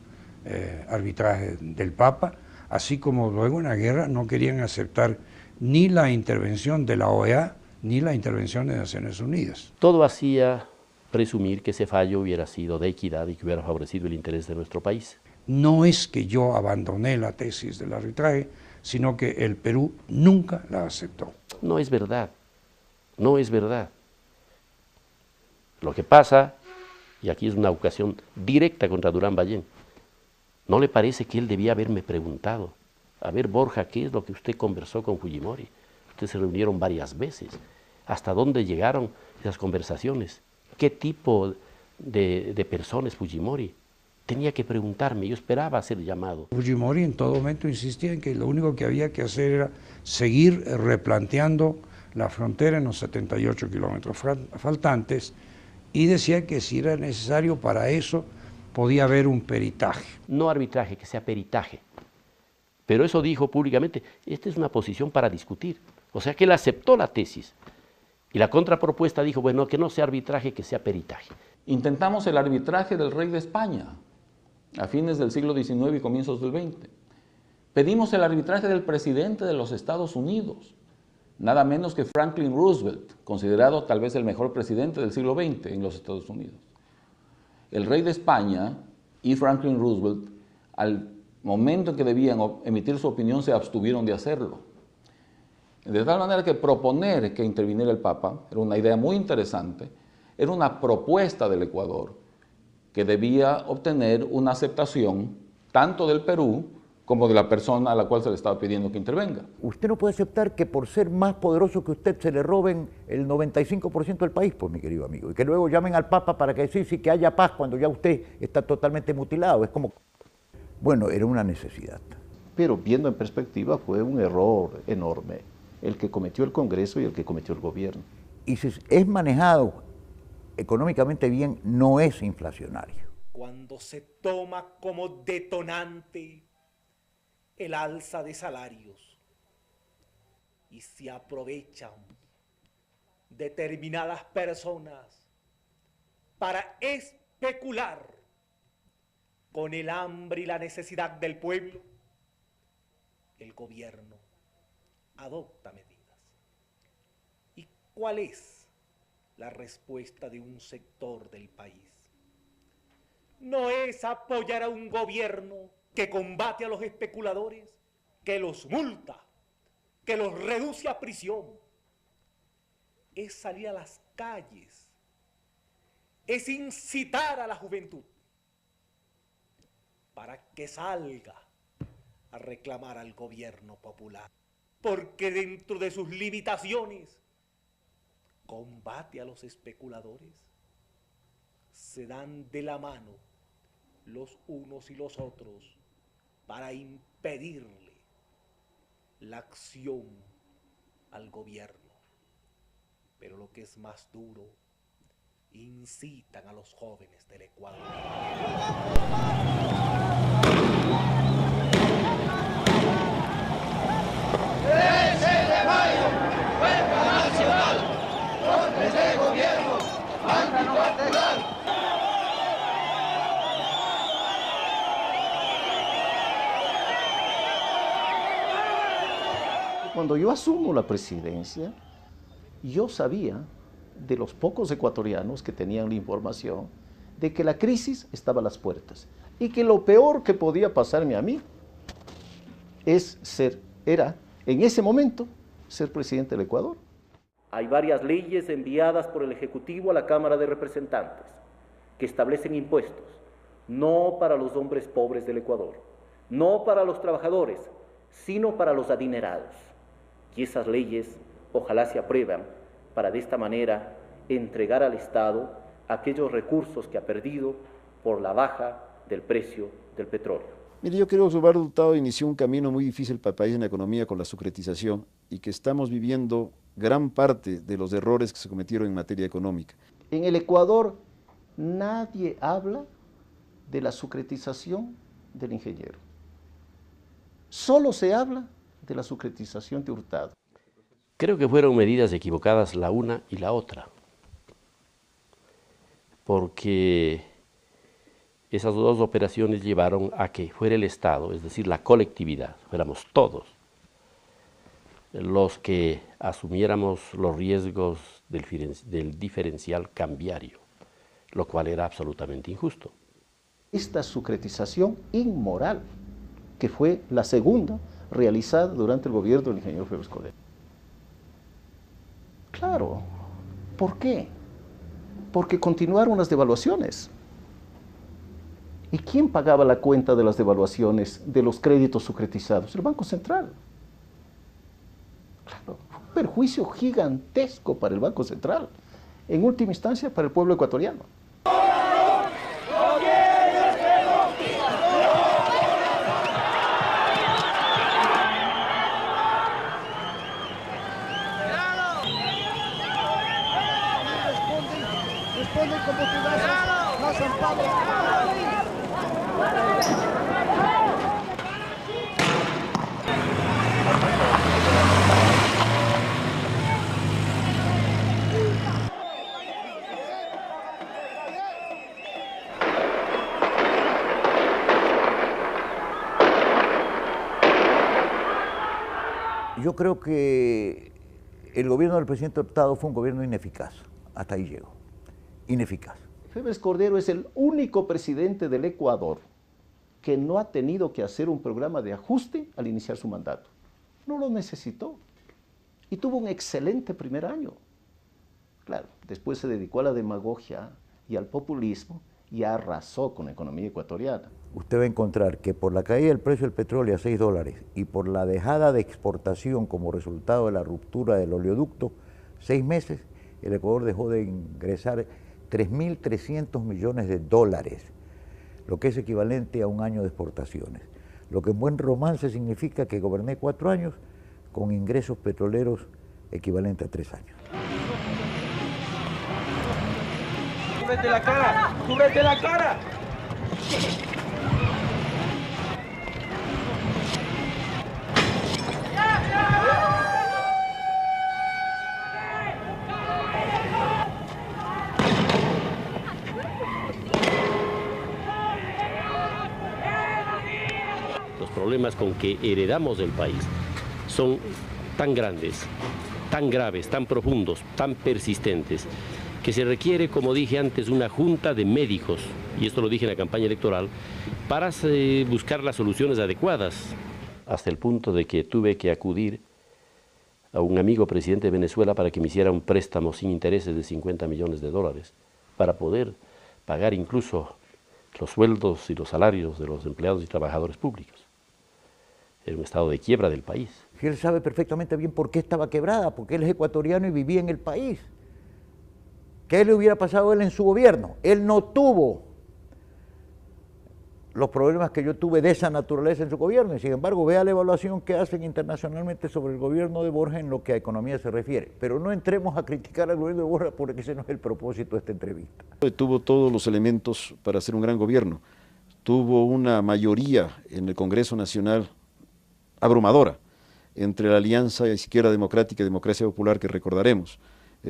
arbitraje del Papa, así como luego en la guerra no querían aceptar ni la intervención de la OEA ni la intervención de Naciones Unidas. Todo hacía presumir que ese fallo hubiera sido de equidad y que hubiera favorecido el interés de nuestro país. No es que yo abandoné la tesis del arbitraje, sino que el Perú nunca la aceptó. No es verdad, no es verdad. Lo que pasa, y aquí es una ocasión directa contra Durán Ballén, ¿no le parece que él debía haberme preguntado? A ver, Borja, ¿qué es lo que usted conversó con Fujimori? Ustedes se reunieron varias veces. ¿Hasta dónde llegaron esas conversaciones? ¿Qué tipo de personas Fujimori? Tenía que preguntarme, yo esperaba ser llamado. Fujimori en todo momento insistía en que lo único que había que hacer era seguir replanteando la frontera en los 78 kilómetros faltantes y decía que si era necesario para eso podía haber un peritaje. No arbitraje, que sea peritaje. Pero eso dijo públicamente, esta es una posición para discutir. O sea que él aceptó la tesis. Y la contrapropuesta dijo, bueno, que no sea arbitraje, que sea peritaje. Intentamos el arbitraje del rey de España a fines del siglo XIX y comienzos del XX. Pedimos el arbitraje del presidente de los Estados Unidos, nada menos que Franklin Roosevelt, considerado tal vez el mejor presidente del siglo XX en los Estados Unidos. El rey de España y Franklin Roosevelt, al momento en que debían emitir su opinión, se abstuvieron de hacerlo. De tal manera que proponer que interviniera el Papa era una idea muy interesante, era una propuesta del Ecuador que debía obtener una aceptación tanto del Perú como de la persona a la cual se le estaba pidiendo que intervenga. Usted no puede aceptar que por ser más poderoso que usted se le roben el 95% del país, pues mi querido amigo, y que luego llamen al Papa para que sí, que haya paz cuando ya usted está totalmente mutilado. Es como, bueno, era una necesidad. Pero viendo en perspectiva fue un error enorme el que cometió el Congreso y el que cometió el gobierno. Y si es manejado económicamente bien, no es inflacionario. Cuando se toma como detonante el alza de salarios y se aprovechan determinadas personas para especular con el hambre y la necesidad del pueblo, el gobierno adopta medidas. ¿Y cuál es la respuesta de un sector del país? No es apoyar a un gobierno que combate a los especuladores, que los multa, que los reduce a prisión. Es salir a las calles, es incitar a la juventud para que salga a reclamar al gobierno popular, porque dentro de sus limitaciones combate a los especuladores, se dan de la mano los unos y los otros para impedirle la acción al gobierno. Pero lo que es más duro, incitan a los jóvenes del Ecuador. 13 de mayo, huelga nacional, golpes de gobierno, antipopular. Cuando yo asumo la presidencia, yo sabía de los pocos ecuatorianos que tenían la información de que la crisis estaba a las puertas y que lo peor que podía pasarme a mí era en ese momento ser presidente del Ecuador. Hay varias leyes enviadas por el Ejecutivo a la Cámara de Representantes que establecen impuestos, no para los hombres pobres del Ecuador, no para los trabajadores, sino para los adinerados. Y esas leyes ojalá se aprueban para de esta manera entregar al Estado aquellos recursos que ha perdido por la baja del precio del petróleo. Mire, yo creo que Eduardo Hurtado inició un camino muy difícil para el país en la economía con la sucretización y que estamos viviendo gran parte de los errores que se cometieron en materia económica. En el Ecuador nadie habla de la sucretización del ingeniero. Solo se habla de la sucretización de Hurtado. Creo que fueron medidas equivocadas la una y la otra. porque esas dos operaciones llevaron a que fuera el Estado, es decir, la colectividad, fuéramos todos los que asumiéramos los riesgos del diferencial cambiario, lo cual era absolutamente injusto. Esta sucretización inmoral, que fue la segunda realizada durante el gobierno del ingeniero Febres Cordero. Claro, ¿por qué? Porque continuaron las devaluaciones. ¿Y quién pagaba la cuenta de las devaluaciones de los créditos sucretizados? El Banco Central. Claro, fue un perjuicio gigantesco para el Banco Central, en última instancia para el pueblo ecuatoriano. Responden con botellazos, no son pavos. Yo creo que el gobierno del presidente Hurtado fue un gobierno ineficaz. Hasta ahí llego. Ineficaz. Febres Cordero es el único presidente del Ecuador que no ha tenido que hacer un programa de ajuste al iniciar su mandato. No lo necesitó. Y tuvo un excelente primer año. Claro, después se dedicó a la demagogia y al populismo y arrasó con la economía ecuatoriana. Usted va a encontrar que por la caída del precio del petróleo a $6 y por la dejada de exportación como resultado de la ruptura del oleoducto, 6 meses, el Ecuador dejó de ingresar 3.300 millones de dólares, lo que es equivalente a un año de exportaciones. Lo que en buen romance significa que goberné 4 años con ingresos petroleros equivalentes a 3 años. ¡Cúbrete la cara! ¡Cúbrete la cara! Los problemas con que heredamos del país son tan grandes, tan graves, tan profundos, tan persistentes, que se requiere, como dije antes, una junta de médicos, y esto lo dije en la campaña electoral, para buscar las soluciones adecuadas, hasta el punto de que tuve que acudir a un amigo presidente de Venezuela para que me hiciera un préstamo sin intereses de $50 millones para poder pagar incluso los sueldos y los salarios de los empleados y trabajadores públicos. Era un estado de quiebra del país. Y él sabe perfectamente bien por qué estaba quebrada, porque él es ecuatoriano y vivía en el país. ¿Qué le hubiera pasado a él en su gobierno? Él no tuvo los problemas que yo tuve de esa naturaleza en su gobierno, y sin embargo vea la evaluación que hacen internacionalmente sobre el gobierno de Borja en lo que a economía se refiere. Pero no entremos a criticar al gobierno de Borja porque ese no es el propósito de esta entrevista. Tuvo todos los elementos para hacer un gran gobierno. Tuvo una mayoría en el Congreso Nacional abrumadora entre la Alianza Izquierda Democrática y Democracia Popular que recordaremos.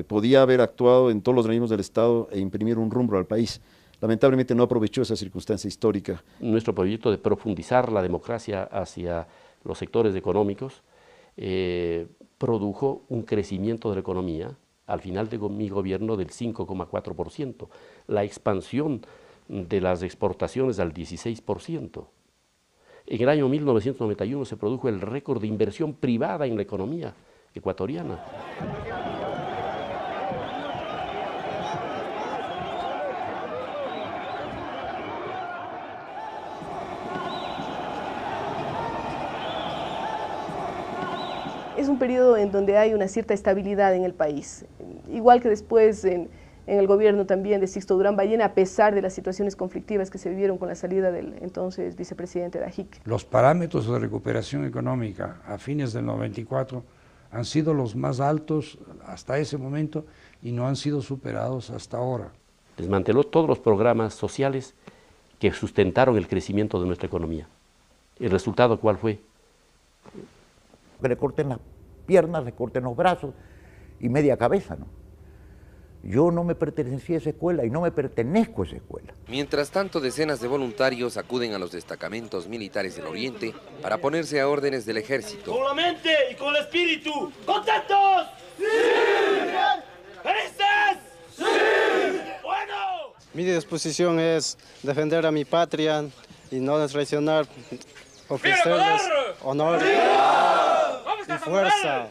Podía haber actuado en todos los organismos del Estado e imprimir un rumbo al país. Lamentablemente no aprovechó esa circunstancia histórica. Nuestro proyecto de profundizar la democracia hacia los sectores económicos produjo un crecimiento de la economía al final de mi gobierno del 5,4%, la expansión de las exportaciones al 16%. En el año 1991 se produjo el récord de inversión privada en la economía ecuatoriana. Es un periodo en donde hay una cierta estabilidad en el país, igual que después en el gobierno también de Sixto Durán Ballena, a pesar de las situaciones conflictivas que se vivieron con la salida del entonces vicepresidente Dajic. Los parámetros de recuperación económica a fines del 94 han sido los más altos hasta ese momento y no han sido superados hasta ahora. Desmanteló todos los programas sociales que sustentaron el crecimiento de nuestra economía. ¿El resultado cuál fue? Que le corten las piernas, le corten los brazos y media cabeza, ¿no? Yo no me pertenecía a esa escuela y no me pertenezco a esa escuela. Mientras tanto, decenas de voluntarios acuden a los destacamentos militares del Oriente para ponerse a órdenes del ejército. Con la mente y con el espíritu. ¿Contentos? ¡Sí! ¿Felices? ¡Sí! ¡Bueno! Mi disposición es defender a mi patria y no traicionar, ofrecerles honor y fuerza.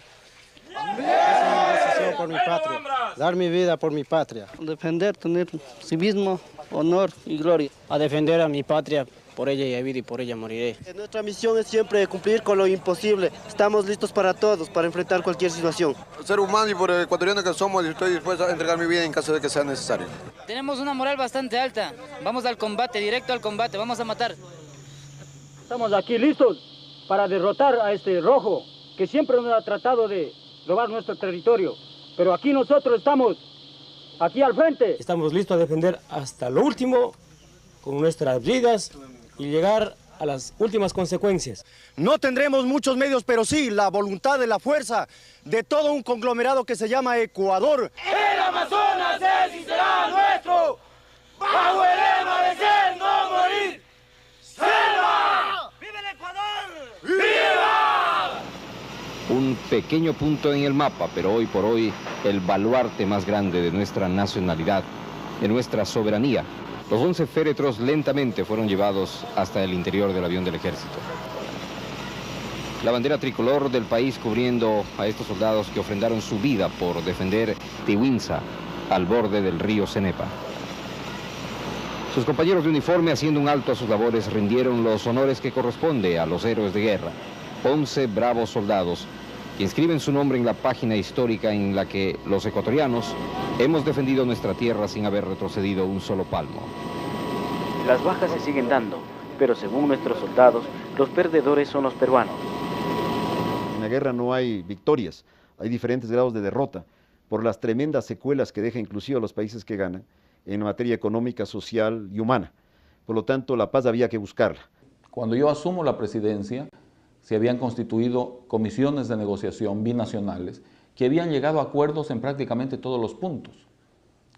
Es una decisión por mi patria, dar mi vida por mi patria. Defender, tener civismo, honor y gloria. A defender a mi patria, por ella he vivido y por ella moriré. Nuestra misión es siempre cumplir con lo imposible. Estamos listos para todos, para enfrentar cualquier situación. Ser humano y por ecuatoriano que somos, estoy dispuesto a entregar mi vida en caso de que sea necesario. Tenemos una moral bastante alta. Vamos al combate, directo al combate, vamos a matar. Estamos aquí listos para derrotar a este rojo que siempre nos ha tratado de robar nuestro territorio. Pero aquí nosotros estamos, aquí al frente. Estamos listos a defender hasta lo último con nuestras vidas y llegar a las últimas consecuencias. No tendremos muchos medios, pero sí la voluntad de la fuerza de todo un conglomerado que se llama Ecuador. El Amazonas es y será nuestro, bajo el lema de ser, no morir. ¡Selva! ¡Viva el Ecuador! ¡Viva! Un pequeño punto en el mapa, pero hoy por hoy el baluarte más grande de nuestra nacionalidad, de nuestra soberanía. Los 11 féretros lentamente fueron llevados hasta el interior del avión del ejército. La bandera tricolor del país cubriendo a estos soldados que ofrendaron su vida por defender Tiwinsa al borde del río Cenepa. Sus compañeros de uniforme, haciendo un alto a sus labores, rindieron los honores que corresponde a los héroes de guerra. 11 bravos soldados que inscriben su nombre en la página histórica en la que los ecuatorianos hemos defendido nuestra tierra sin haber retrocedido un solo palmo. Las bajas se siguen dando, pero según nuestros soldados, los perdedores son los peruanos. En la guerra no hay victorias, hay diferentes grados de derrota por las tremendas secuelas que deja inclusive a los países que ganan en materia económica, social y humana. Por lo tanto, la paz había que buscarla. Cuando yo asumo la presidencia, se habían constituido comisiones de negociación binacionales que habían llegado a acuerdos en prácticamente todos los puntos.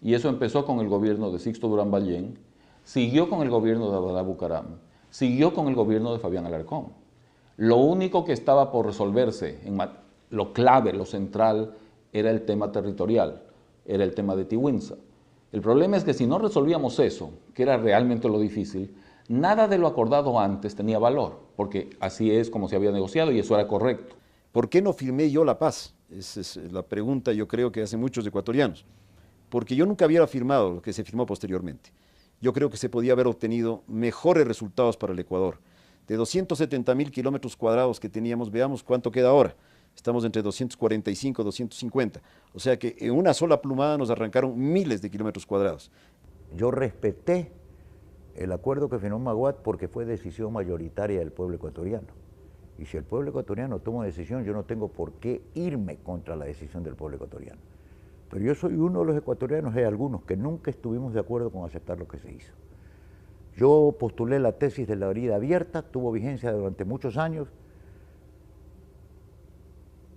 Y eso empezó con el gobierno de Sixto Durán Ballén, siguió con el gobierno de Abdalá Bucaram, siguió con el gobierno de Fabián Alarcón. Lo único que estaba por resolverse, lo clave, lo central, era el tema territorial, era el tema de Tiwinsa. El problema es que si no resolvíamos eso, que era realmente lo difícil, nada de lo acordado antes tenía valor, porque así es como se había negociado y eso era correcto. ¿Por qué no firmé yo la paz? Esa es la pregunta, yo creo, que hacen muchos ecuatorianos. Porque yo nunca hubiera firmado lo que se firmó posteriormente. Yo creo que se podía haber obtenido mejores resultados para el Ecuador. De 270.000 kilómetros cuadrados que teníamos, veamos cuánto queda ahora. Estamos entre 245, 250. O sea que en una sola plumada nos arrancaron miles de kilómetros cuadrados. Yo respeté el acuerdo que firmó Maguad porque fue decisión mayoritaria del pueblo ecuatoriano. Y si el pueblo ecuatoriano toma una decisión, yo no tengo por qué irme contra la decisión del pueblo ecuatoriano. Pero yo soy uno de los ecuatorianos, hay algunos que nunca estuvimos de acuerdo con aceptar lo que se hizo. Yo postulé la tesis de la herida abierta, tuvo vigencia durante muchos años,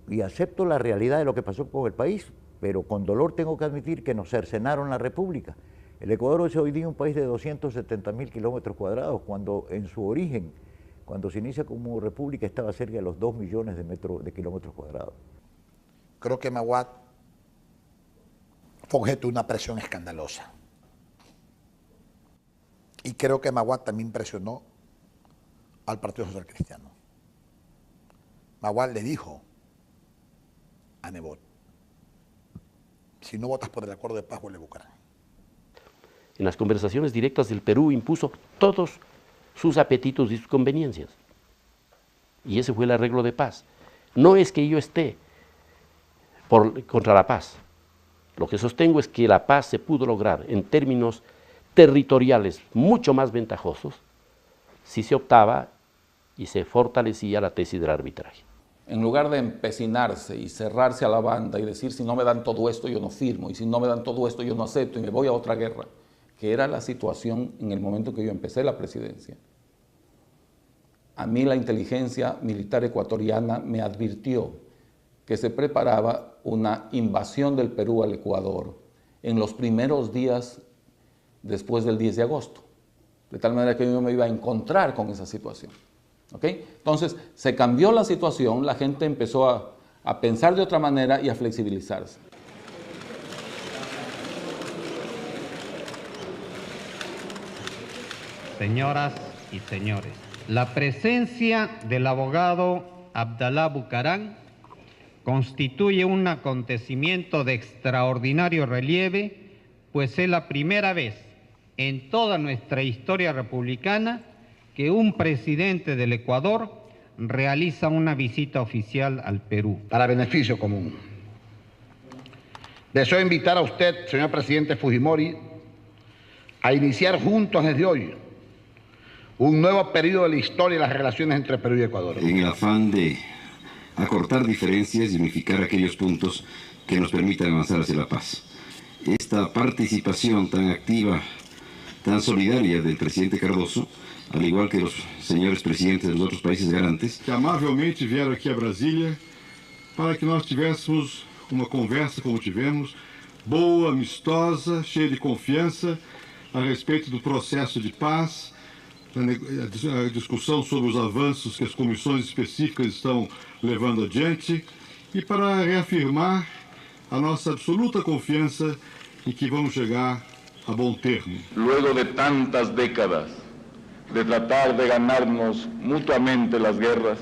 y acepto la realidad de lo que pasó con el país, pero con dolor tengo que admitir que nos cercenaron la república. El Ecuador es hoy día un país de 270.000 kilómetros cuadrados, cuando en su origen, cuando se inicia como república, estaba cerca de los 2 millones de kilómetros cuadrados. Creo que Maguad fue objeto de una presión escandalosa. Y creo que Maguad también presionó al Partido Social Cristiano. Maguad le dijo a Nebot: si no votas por el acuerdo de paz, vuelve a Bucaram. En las conversaciones directas del Perú impuso todos sus apetitos y sus conveniencias. Y ese fue el arreglo de paz. No es que yo esté contra la paz. Lo que sostengo es que la paz se pudo lograr en términos territoriales mucho más ventajosos si se optaba y se fortalecía la tesis del arbitraje. En lugar de empecinarse y cerrarse a la banda y decir, si no me dan todo esto yo no firmo, y si no me dan todo esto yo no acepto y me voy a otra guerra, que era la situación en el momento que yo empecé la presidencia. A mí la inteligencia militar ecuatoriana me advirtió que se preparaba una invasión del Perú al Ecuador en los primeros días después del 10 de agosto. De tal manera que yo me iba a encontrar con esa situación. ¿Okay? Entonces, se cambió la situación, la gente empezó a pensar de otra manera y a flexibilizarse. Señoras y señores, la presencia del abogado Abdalá Bucaram constituye un acontecimiento de extraordinario relieve, pues es la primera vez en toda nuestra historia republicana que un presidente del Ecuador realiza una visita oficial al Perú. Para beneficio común. Deseo invitar a usted, señor presidente Fujimori, a iniciar juntos desde hoy un nuevo periodo de la historia de las relaciones entre Perú y Ecuador. En el afán de acortar diferencias y unificar aquellos puntos que nos permitan avanzar hacia la paz. Esta participación tan activa, tan solidaria del presidente Cardoso, al igual que los señores presidentes de los otros países garantes, que amavelmente vieram aqui a Brasília para que nós tivéssemos uma conversa como tivemos, boa, amistosa, cheia de confiança a respeito do processo de paz, a discussão sobre os avanços que as comissões específicas estão levando adiante e para reafirmar a nossa absoluta confiança em que vamos chegar a bom termo. Luego de tantas décadas de tratar de ganarnos mutuamente las guerras,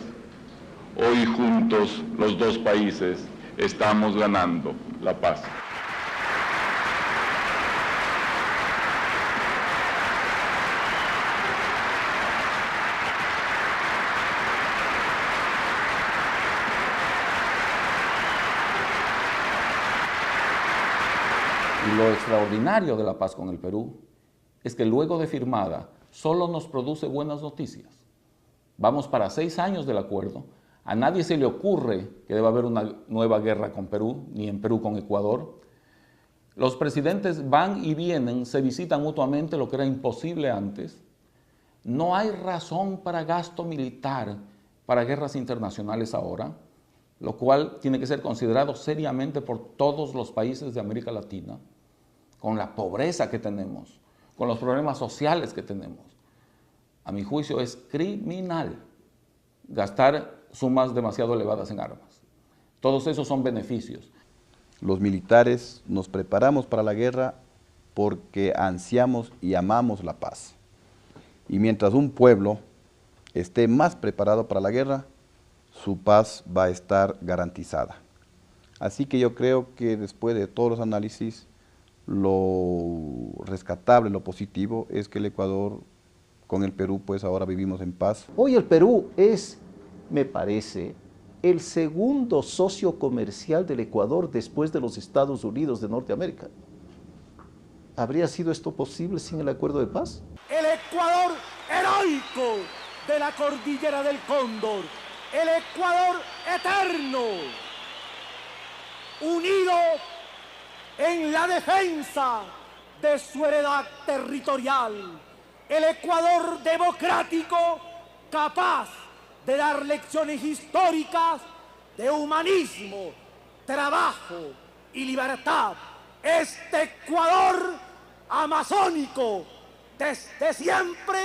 hoy juntos los dos países estamos ganando la paz. Lo extraordinario de la paz con el Perú es que luego de firmada solo nos produce buenas noticias. Vamos para 6 años del acuerdo. A nadie se le ocurre que deba haber una nueva guerra con Perú, ni en Perú con Ecuador. Los presidentes van y vienen, se visitan mutuamente, lo que era imposible antes. No hay razón para gasto militar para guerras internacionales ahora, lo cual tiene que ser considerado seriamente por todos los países de América Latina, con la pobreza que tenemos, con los problemas sociales que tenemos. A mi juicio es criminal gastar sumas demasiado elevadas en armas. Todos esos son beneficios. Los militares nos preparamos para la guerra porque ansiamos y amamos la paz. Y mientras un pueblo esté más preparado para la guerra, su paz va a estar garantizada. Así que yo creo que después de todos los análisis, lo rescatable, lo positivo, es que el Ecuador con el Perú, pues ahora vivimos en paz. Hoy el Perú es, me parece, el segundo socio comercial del Ecuador después de los Estados Unidos de Norteamérica. ¿Habría sido esto posible sin el acuerdo de paz? El Ecuador heroico de la cordillera del Cóndor, el Ecuador eterno, unido en la defensa de su heredad territorial, el Ecuador democrático capaz de dar lecciones históricas de humanismo, trabajo y libertad. Este Ecuador amazónico, desde siempre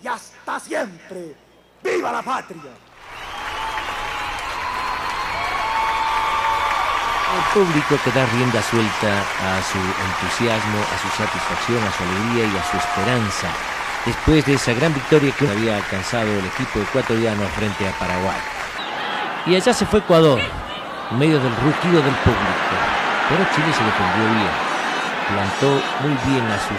y hasta siempre. ¡Viva la patria! El público que da rienda suelta a su entusiasmo, a su satisfacción, a su alegría y a su esperanza, después de esa gran victoria que había alcanzado el equipo ecuatoriano frente a Paraguay. Y allá se fue Ecuador, en medio del rugido del público, pero Chile se defendió bien, plantó muy bien a sus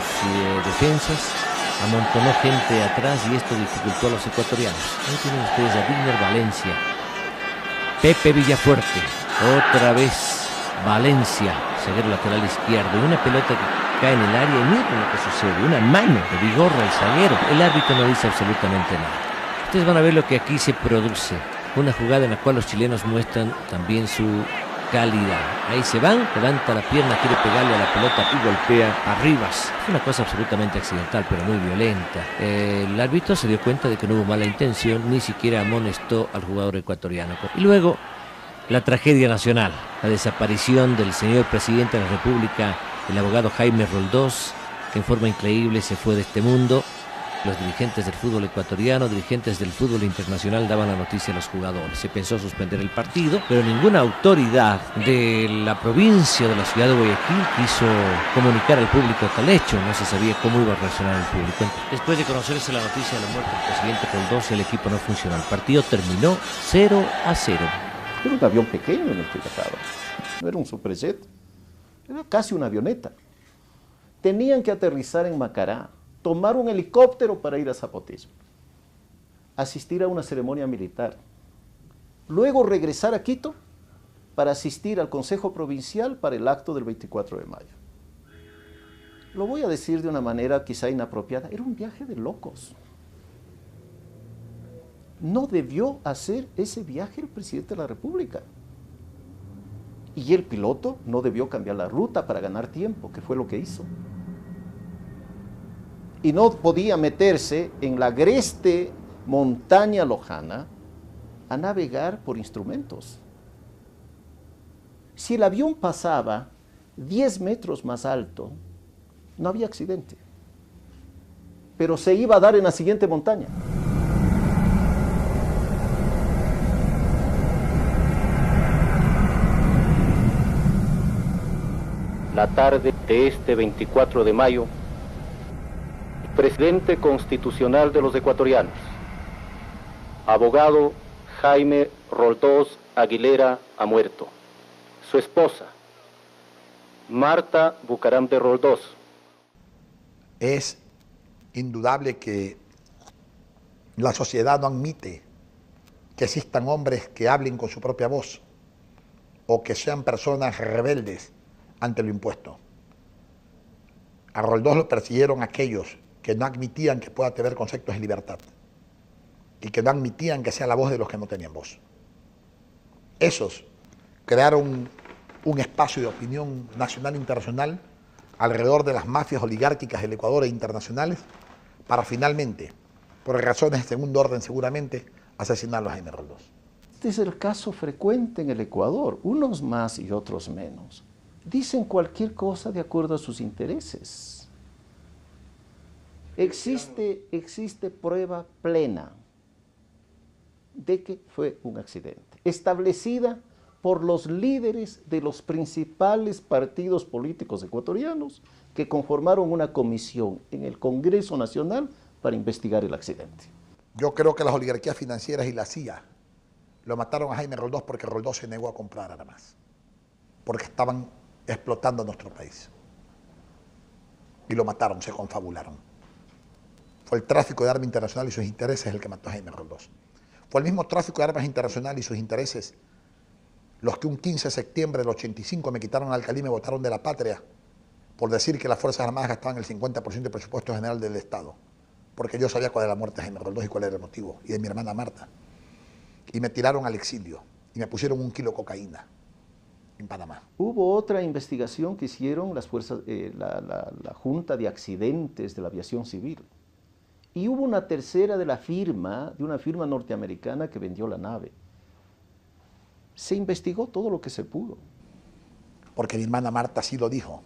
defensas, amontonó gente atrás y esto dificultó a los ecuatorianos. Ahí tienen ustedes a Digner Valencia, Pepe Villafuerte, otra vez Valencia, zaguero lateral izquierdo, y una pelota que cae en el área y miren lo que sucede, una mano de Vigorra, el zaguero. El árbitro no dice absolutamente nada. Ustedes van a ver lo que aquí se produce, una jugada en la cual los chilenos muestran también su calidad. Ahí se van, levanta la pierna, quiere pegarle a la pelota y golpea a Rivas. Es una cosa absolutamente accidental, pero muy violenta. El árbitro se dio cuenta de que no hubo mala intención, ni siquiera amonestó al jugador ecuatoriano. Y luego, la tragedia nacional, la desaparición del señor presidente de la República el abogado Jaime Roldós, que en forma increíble se fue de este mundo. Los dirigentes del fútbol ecuatoriano, dirigentes del fútbol internacional daban la noticia a los jugadores. Se pensó suspender el partido, pero ninguna autoridad de la provincia de la ciudad de Guayaquil quiso comunicar al público tal hecho. No se sabía cómo iba a reaccionar el público. Después de conocerse la noticia de la muerte del presidente Roldós, el equipo no funcionó. El partido terminó 0-0. Era un avión pequeño en el que viajaba. No era un superjet. Era casi una avioneta. Tenían que aterrizar en Macará, tomar un helicóptero para ir a Zapotillo, asistir a una ceremonia militar, luego regresar a Quito para asistir al Consejo Provincial para el acto del 24 de mayo. Lo voy a decir de una manera quizá inapropiada, era un viaje de locos. No debió hacer ese viaje el presidente de la República. Y el piloto no debió cambiar la ruta para ganar tiempo, que fue lo que hizo. Y no podía meterse en la agreste montaña lojana a navegar por instrumentos. Si el avión pasaba 10 metros más alto, no había accidente. Pero se iba a dar en la siguiente montaña. La tarde de este 24 de mayo, presidente constitucional de los ecuatorianos, abogado Jaime Roldós Aguilera, ha muerto. Su esposa, Marta Bucaram de Roldós. Es indudable que la sociedad no admite que existan hombres que hablen con su propia voz o que sean personas rebeldes ante lo impuesto. A Roldós lo persiguieron aquellos que no admitían que pueda tener conceptos de libertad y que no admitían que sea la voz de los que no tenían voz. Esos crearon un espacio de opinión nacional e internacional alrededor de las mafias oligárquicas del Ecuador e internacionales para finalmente, por razones de segundo orden seguramente, asesinarlos a Jaime Roldós. Este es el caso frecuente en el Ecuador, unos más y otros menos. Dicen cualquier cosa de acuerdo a sus intereses. Existe prueba plena de que fue un accidente, establecida por los líderes de los principales partidos políticos ecuatorianos que conformaron una comisión en el Congreso Nacional para investigar el accidente. Yo creo que las oligarquías financieras y la CIA lo mataron a Jaime Roldós porque Roldós se negó a comprar armas, porque estaban explotando nuestro país. Y lo mataron, se confabularon. Fue el tráfico de armas internacional y sus intereses el que mató a Jaime Roldós. Fue el mismo tráfico de armas internacional y sus intereses los que un 15 de septiembre del 85 me quitaron al Alcalí y me botaron de la patria por decir que las Fuerzas Armadas gastaban el 50% del presupuesto general del Estado, porque yo sabía cuál era la muerte de Jaime Roldós y cuál era el motivo, y de mi hermana Marta. Y me tiraron al exilio y me pusieron 1 kilo de cocaína en Panamá. Hubo otra investigación que hicieron las fuerzas, la Junta de Accidentes de la Aviación Civil. Y hubo una tercera de una firma norteamericana que vendió la nave. Se investigó todo lo que se pudo. Porque mi hermana Marta sí lo dijo,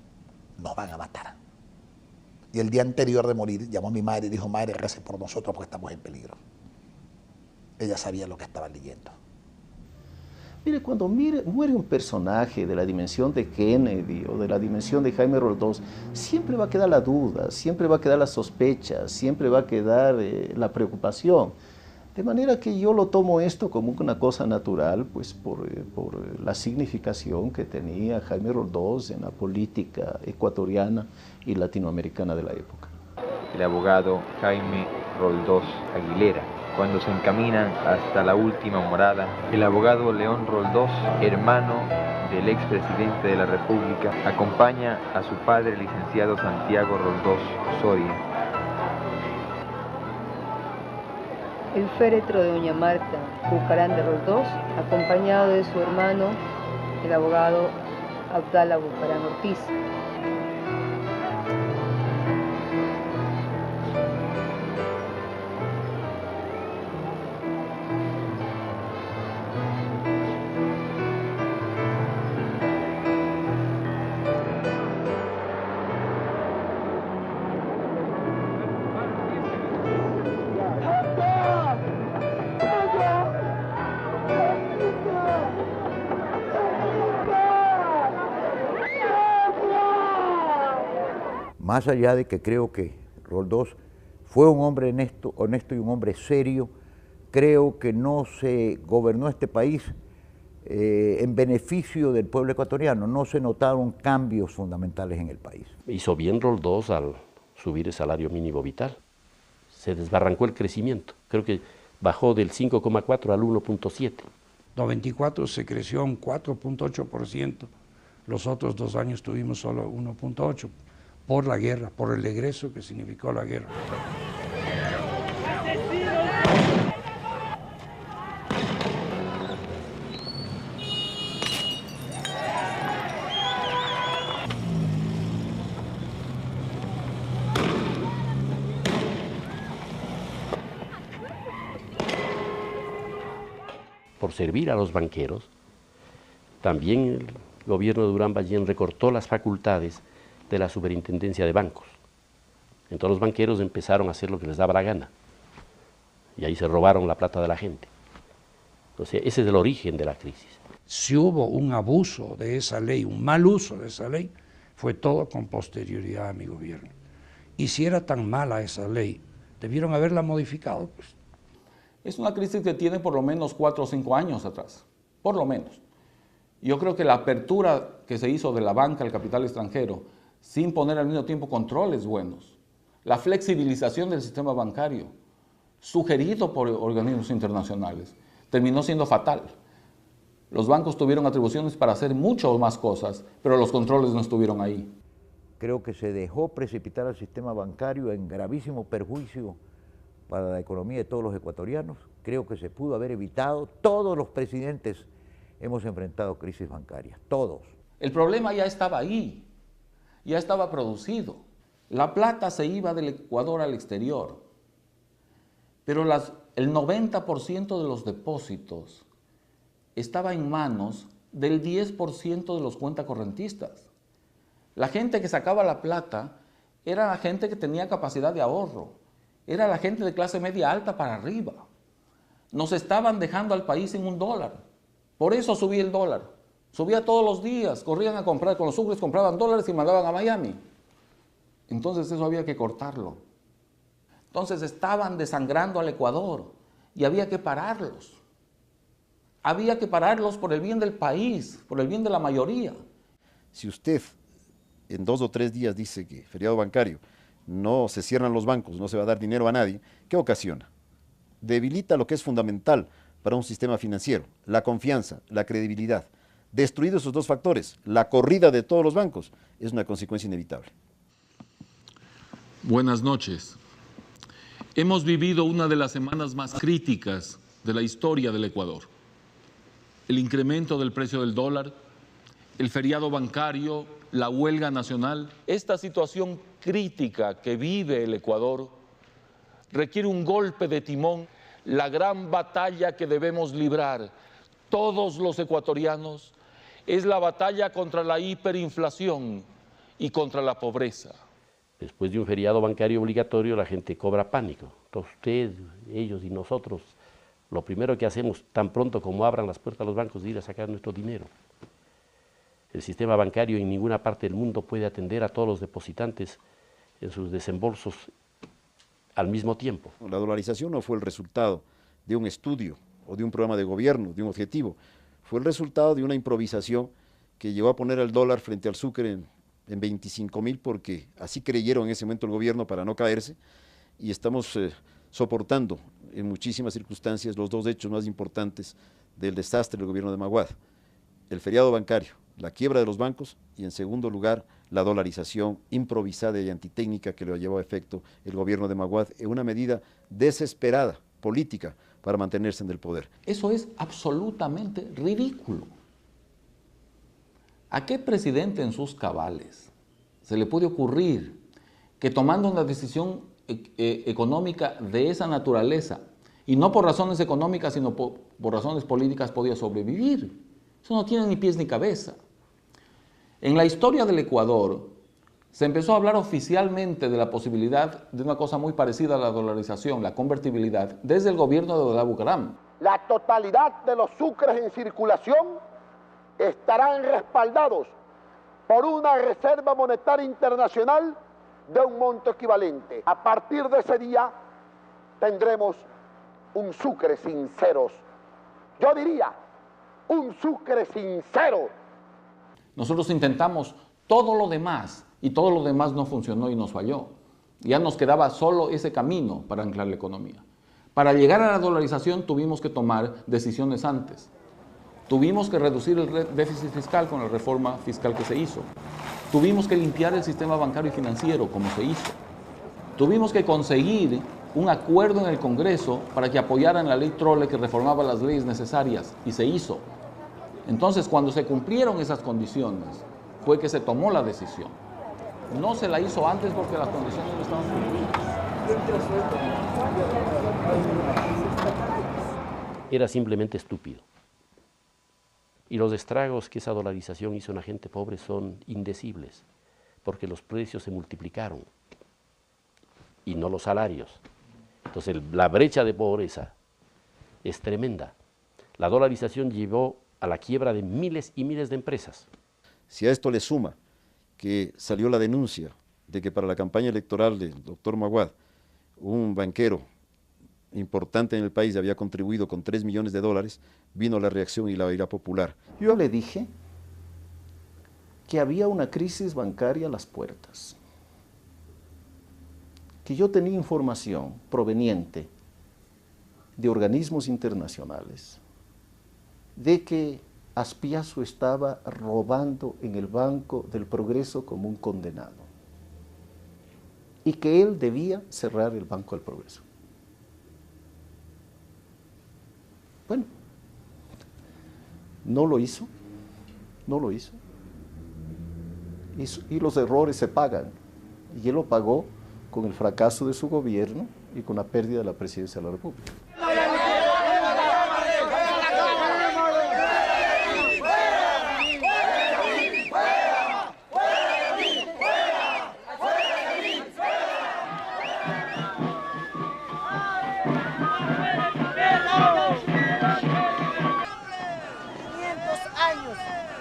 nos van a matar. Y el día anterior de morir llamó a mi madre y dijo, madre, rece por nosotros porque estamos en peligro. Ella sabía lo que estaba leyendo. Mire, cuando muere un personaje de la dimensión de Kennedy o de la dimensión de Jaime Roldós, siempre va a quedar la duda, siempre va a quedar la sospecha, siempre va a quedar la preocupación. De manera que yo lo tomo esto como una cosa natural, pues por la significación que tenía Jaime Roldós en la política ecuatoriana y latinoamericana de la época. El abogado Jaime Roldós Aguilera. Cuando se encaminan hasta la última morada, el abogado León Roldós, hermano del expresidente de la República, acompaña a su padre, el licenciado Santiago Roldós Soria. El féretro de doña Marta Bucaram de Roldós, acompañado de su hermano, el abogado Abdala Bucaram Ortiz. más allá de que creo que Roldós fue un hombre honesto y un hombre serio, creo que no se gobernó este país en beneficio del pueblo ecuatoriano, no se notaron cambios fundamentales en el país. Hizo bien Roldós al subir el salario mínimo vital, se desbarrancó el crecimiento, creo que bajó del 5,4 al 1,7. 94 se creció un 4,8%, los otros 2 años tuvimos solo 1,8% por la guerra, por el egreso que significó la guerra. Por servir a los banqueros, también el gobierno de Durán Ballén recortó las facultades de la superintendencia de bancos. Entonces los banqueros empezaron a hacer lo que les daba la gana y ahí se robaron la plata de la gente. Entonces ese es el origen de la crisis. Si hubo un abuso de esa ley, un mal uso de esa ley, fue todo con posterioridad a mi gobierno. Y si era tan mala esa ley, debieron haberla modificado, pues. Es una crisis que tiene por lo menos 4 o 5 años atrás, por lo menos. Yo creo que la apertura que se hizo de la banca al capital extranjero, sin poner al mismo tiempo controles buenos, la flexibilización del sistema bancario, sugerido por organismos internacionales, terminó siendo fatal. Los bancos tuvieron atribuciones para hacer mucho más cosas, pero los controles no estuvieron ahí. Creo que se dejó precipitar al sistema bancario en gravísimo perjuicio para la economía de todos los ecuatorianos. Creo que se pudo haber evitado. Todos los presidentes hemos enfrentado crisis bancarias, todos. El problema ya estaba ahí, ya estaba producido. La plata se iba del Ecuador al exterior, pero el 90% de los depósitos estaba en manos del 10% de los cuentacorrentistas. La gente que sacaba la plata era la gente que tenía capacidad de ahorro, era la gente de clase media alta para arriba. Nos estaban dejando al país en $1. Por eso subía el dólar. Subía todos los días, corrían a comprar, con los sucres compraban dólares y mandaban a Miami. Entonces eso había que cortarlo. Entonces estaban desangrando al Ecuador y había que pararlos. Había que pararlos por el bien del país, por el bien de la mayoría. Si usted en 2 o 3 días dice que feriado bancario, no se cierran los bancos, no se va a dar dinero a nadie, ¿qué ocasiona? Debilita lo que es fundamental para un sistema financiero, la confianza, la credibilidad. Destruidos esos 2 factores, la corrida de todos los bancos es una consecuencia inevitable. Buenas noches. Hemos vivido una de las semanas más críticas de la historia del Ecuador. El incremento del precio del dólar, el feriado bancario, la huelga nacional. Esta situación crítica que vive el Ecuador requiere un golpe de timón, la gran batalla que debemos librar todos los ecuatorianos es la batalla contra la hiperinflación y contra la pobreza. Después de un feriado bancario obligatorio la gente cobra pánico. Entonces usted, ellos y nosotros, lo primero que hacemos tan pronto como abran las puertas a los bancos es ir a sacar nuestro dinero. El sistema bancario en ninguna parte del mundo puede atender a todos los depositantes en sus desembolsos al mismo tiempo. La dolarización no fue el resultado de un estudio o de un programa de gobierno, de un objetivo. Fue el resultado de una improvisación que llevó a poner al dólar frente al sucre en 25.000 porque así creyeron en ese momento el gobierno para no caerse y estamos soportando en muchísimas circunstancias los 2 hechos más importantes del desastre del gobierno de Maguad. El feriado bancario, la quiebra de los bancos y en segundo lugar la dolarización improvisada y antitécnica que lo llevó a efecto el gobierno de Maguad en una medida desesperada, política, para mantenerse en el poder. Eso es absolutamente ridículo. ¿A qué presidente en sus cabales se le puede ocurrir que tomando una decisión económica de esa naturaleza, y no por razones económicas, sino por razones políticas, podía sobrevivir? Eso no tiene ni pies ni cabeza. En la historia del Ecuador se empezó a hablar oficialmente de la posibilidad de una cosa muy parecida a la dolarización, la convertibilidad, desde el gobierno de Abdalá Bucaram. La totalidad de los sucres en circulación estarán respaldados por una reserva monetaria internacional de un monto equivalente. A partir de ese día tendremos un Sucre sinceros. Yo diría, un Sucre sincero. Nosotros intentamos todo lo demás y todo lo demás no funcionó y nos falló. Ya nos quedaba solo ese camino para anclar la economía. Para llegar a la dolarización tuvimos que tomar decisiones antes. Tuvimos que reducir el déficit fiscal con la reforma fiscal que se hizo. Tuvimos que limpiar el sistema bancario y financiero como se hizo. Tuvimos que conseguir un acuerdo en el Congreso para que apoyaran la ley Trole que reformaba las leyes necesarias y se hizo. Entonces, cuando se cumplieron esas condiciones, fue que se tomó la decisión. No se la hizo antes porque las condiciones no estaban cumplidas. Era simplemente estúpido. Y los estragos que esa dolarización hizo en la gente pobre son indecibles, porque los precios se multiplicaron y no los salarios. Entonces la brecha de pobreza es tremenda. La dolarización llevó a la quiebra de miles y miles de empresas. Si a esto le suma que salió la denuncia de que para la campaña electoral del doctor Maguad, un banquero importante en el país había contribuido con $3 millones, vino la reacción y la ira popular. Yo le dije que había una crisis bancaria a las puertas, que yo tenía información proveniente de organismos internacionales de que Azpiazu estaba robando en el Banco del Progreso como un condenado y que él debía cerrar el Banco del Progreso. Bueno, no lo hizo, y los errores se pagan, y él lo pagó con el fracaso de su gobierno y con la pérdida de la presidencia de la República.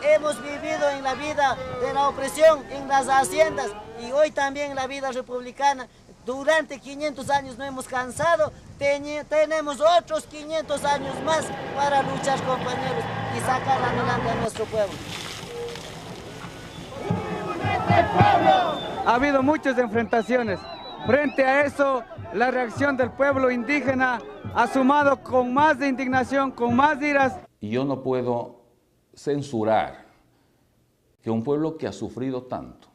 Hemos vivido en la vida de la opresión, en las haciendas y hoy también en la vida republicana. Durante 500 años no hemos cansado, tenemos otros 500 años más para luchar, compañeros, y sacar adelante a nuestro pueblo. Ha habido muchas enfrentaciones. Frente a eso, la reacción del pueblo indígena ha sumado con más de indignación, con más iras. Y yo no puedo censurar que un pueblo que ha sufrido tanto,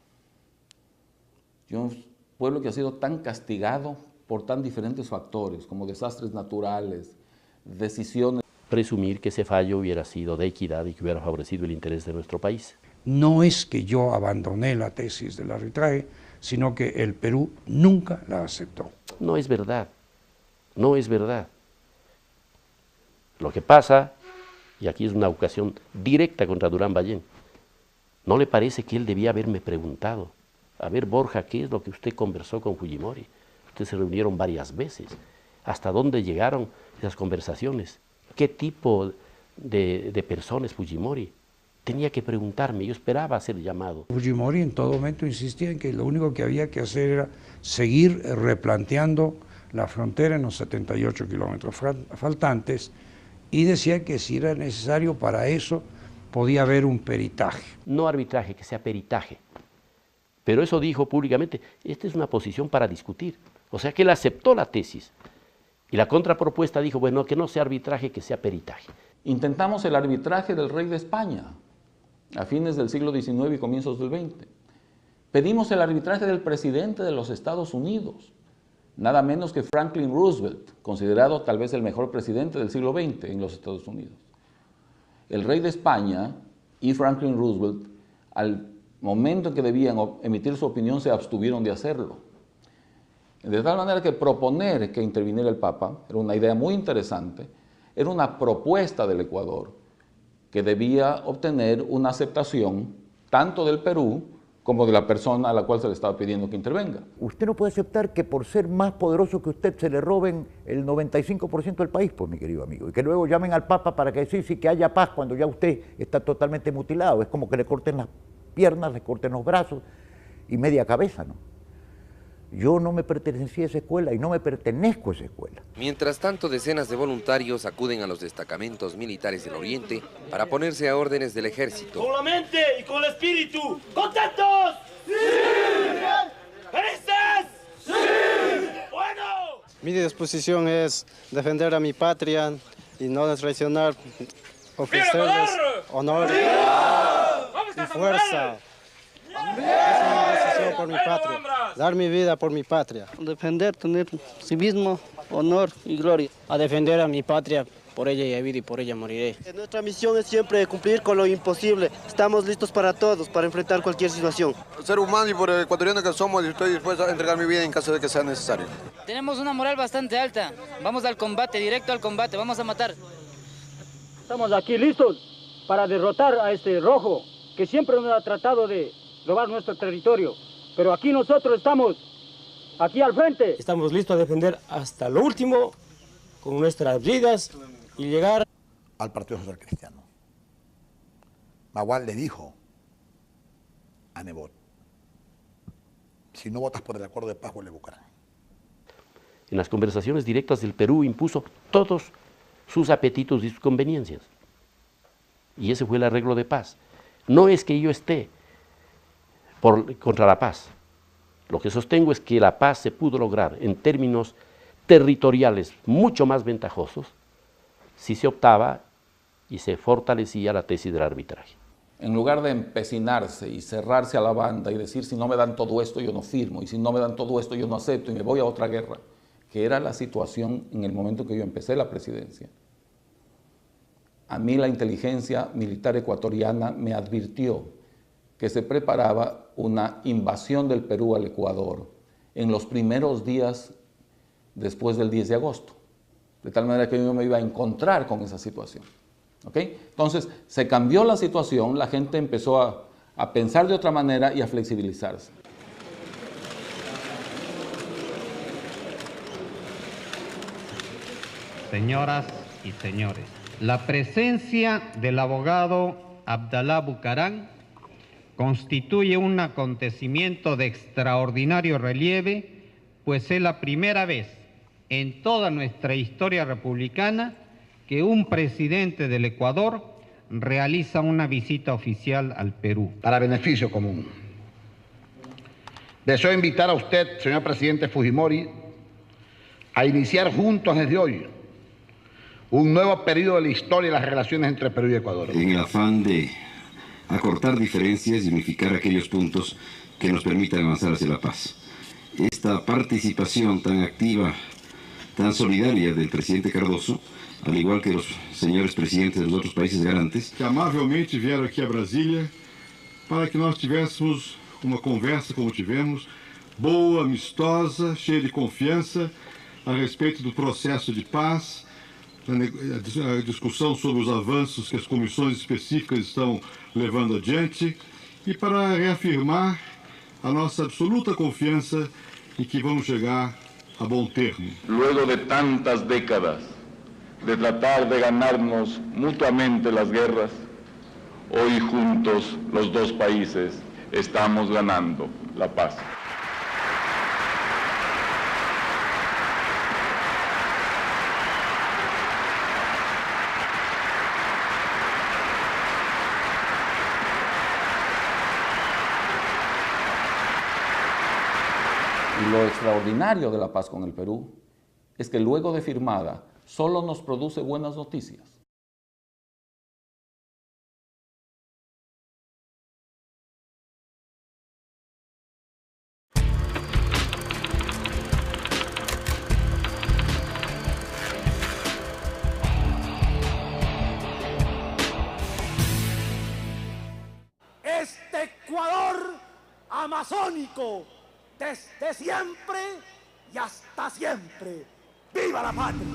un pueblo que ha sido tan castigado por tan diferentes factores como desastres naturales, decisiones. Presumir que ese fallo hubiera sido de equidad y que hubiera favorecido el interés de nuestro país. No es que yo abandoné la tesis del arbitraje, sino que el Perú nunca la aceptó. No es verdad, no es verdad. Lo que pasa, y aquí es una ocasión directa contra Durán Ballén, ¿no le parece que él debía haberme preguntado? A ver, Borja, ¿qué es lo que usted conversó con Fujimori? Ustedes se reunieron varias veces. ¿Hasta dónde llegaron esas conversaciones? ¿Qué tipo de persona es Fujimori? Tenía que preguntarme, yo esperaba ser llamado. Fujimori en todo momento insistía en que lo único que había que hacer era seguir replanteando la frontera en los 78 kilómetros faltantes y decía que si era necesario para eso podía haber un peritaje. No arbitraje, que sea peritaje. Pero eso dijo públicamente, esta es una posición para discutir. O sea que él aceptó la tesis. Y la contrapropuesta dijo, bueno, que no sea arbitraje, que sea peritaje. Intentamos el arbitraje del rey de España a fines del siglo XIX y comienzos del XX. Pedimos el arbitraje del presidente de los Estados Unidos, nada menos que Franklin Roosevelt, considerado tal vez el mejor presidente del siglo XX en los Estados Unidos. El rey de España y Franklin Roosevelt, al momento en que debían emitir su opinión, se abstuvieron de hacerlo. De tal manera que proponer que interviniera el Papa era una idea muy interesante, era una propuesta del Ecuador que debía obtener una aceptación tanto del Perú como de la persona a la cual se le estaba pidiendo que intervenga. Usted no puede aceptar que por ser más poderoso que usted se le roben el 95% del país, pues mi querido amigo, y que luego llamen al Papa para que sí, que haya paz cuando ya usted está totalmente mutilado. Es como que le corten las piernas, le corten los brazos y media cabeza, ¿no? Yo no me pertenecía a esa escuela y no me pertenezco a esa escuela. Mientras tanto, decenas de voluntarios acuden a los destacamentos militares del Oriente para ponerse a órdenes del ejército. Con la mente y con el espíritu. ¿Contentos? ¡Sí! ¿Felices? ¡Sí! ¡Bueno! Mi disposición es defender a mi patria y no traicionar, ofrecerles honor y fuerza. Es una decisión por mi patria, dar mi vida por mi patria. Defender, tener civismo, honor y gloria. A defender a mi patria, por ella he vivido y por ella moriré. Nuestra misión es siempre cumplir con lo imposible. Estamos listos para todos, para enfrentar cualquier situación. Ser humano y por el ecuatoriano que somos, estoy dispuesto a entregar mi vida en caso de que sea necesario. Tenemos una moral bastante alta. Vamos al combate, directo al combate, vamos a matar. Estamos aquí listos para derrotar a este rojo que siempre nos ha tratado de robar nuestro territorio. Pero aquí nosotros estamos, aquí al frente. Estamos listos a defender hasta lo último con nuestras vidas y llegar al Partido Social Cristiano. Maguad le dijo a Nebot, si no votas por el acuerdo de paz, vuelve a Bucaram. En las conversaciones directas del Perú impuso todos sus apetitos y sus conveniencias. Y ese fue el arreglo de paz. No es que yo esté contra la paz. Lo que sostengo es que la paz se pudo lograr en términos territoriales mucho más ventajosos si se optaba y se fortalecía la tesis del arbitraje. En lugar de empecinarse y cerrarse a la banda y decir si no me dan todo esto yo no firmo y si no me dan todo esto yo no acepto y me voy a otra guerra, que era la situación en el momento que yo empecé la presidencia. A mí la inteligencia militar ecuatoriana me advirtió que se preparaba una invasión del Perú al Ecuador en los primeros días después del 10 de agosto, de tal manera que yo me iba a encontrar con esa situación. ¿Okay? Entonces, se cambió la situación, la gente empezó a pensar de otra manera y a flexibilizarse. Señoras y señores, la presencia del abogado Abdalá Bucaram constituye un acontecimiento de extraordinario relieve, pues es la primera vez en toda nuestra historia republicana que un presidente del Ecuador realiza una visita oficial al Perú. Para beneficio común. Deseo invitar a usted, señor presidente Fujimori, a iniciar juntos desde hoy un nuevo periodo de la historia de las relaciones entre Perú y Ecuador. En el afán de acortar diferencias y unificar aquellos puntos que nos permitan avanzar hacia la paz. Esta participación tan activa, tan solidaria del presidente Cardoso, al igual que los señores presidentes de los otros países garantes, que amavelmente vieram aqui a Brasília para que nós tivéssemos uma conversa como tivemos, boa, amistosa, cheia de confiança, a respeito do processo de paz, a discussão sobre os avanços que as comissões específicas estão levando adiante e para reafirmar a nossa absoluta confiança em que vamos chegar a bom termo. Luego de tantas décadas de tratar de ganarnos mutuamente las guerras, hoy juntos los dos países estamos ganando la paz. Y lo extraordinario de la paz con el Perú es que luego de firmada solo nos produce buenas noticias. Este Ecuador amazónico, desde siempre y hasta siempre. ¡Viva la patria!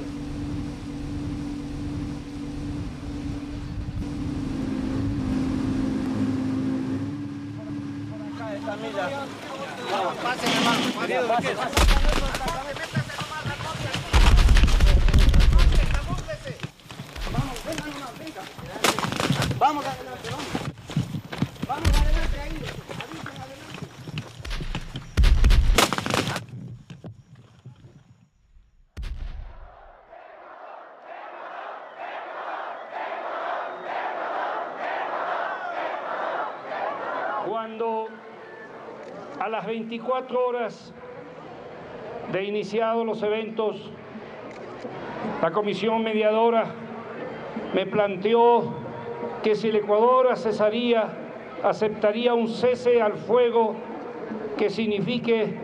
Vamos, pasen, hermano. Vamos adelante, vamos. Vamos adelante ahí. Avisen adelante. cuando a las 24 horas de iniciados los eventos, la comisión mediadora me planteó que si el Ecuador aceptaría un cese al fuego que signifique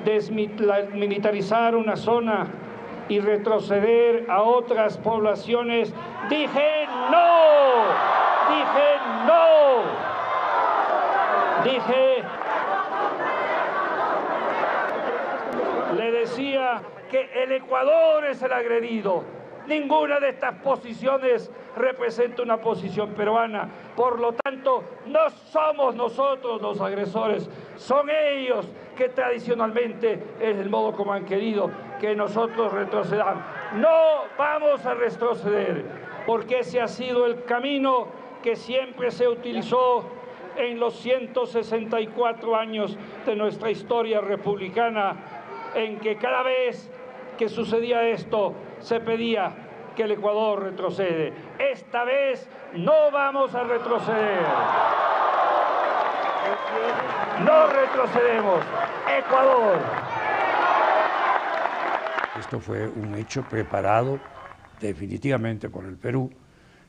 desmilitarizar una zona y retroceder a otras poblaciones, dije no, le decía que el Ecuador es el agredido. Ninguna de estas posiciones representa una posición peruana. Por lo tanto, no somos nosotros los agresores, son ellos que tradicionalmente es el modo como han querido que nosotros retrocedamos. No vamos a retroceder, porque ese ha sido el camino que siempre se utilizó en los 164 años de nuestra historia republicana, en que cada vez que sucedía esto se pedía que el Ecuador retrocede. Esta vez no vamos a retroceder. No retrocedemos. Ecuador. Esto fue un hecho preparado definitivamente por el Perú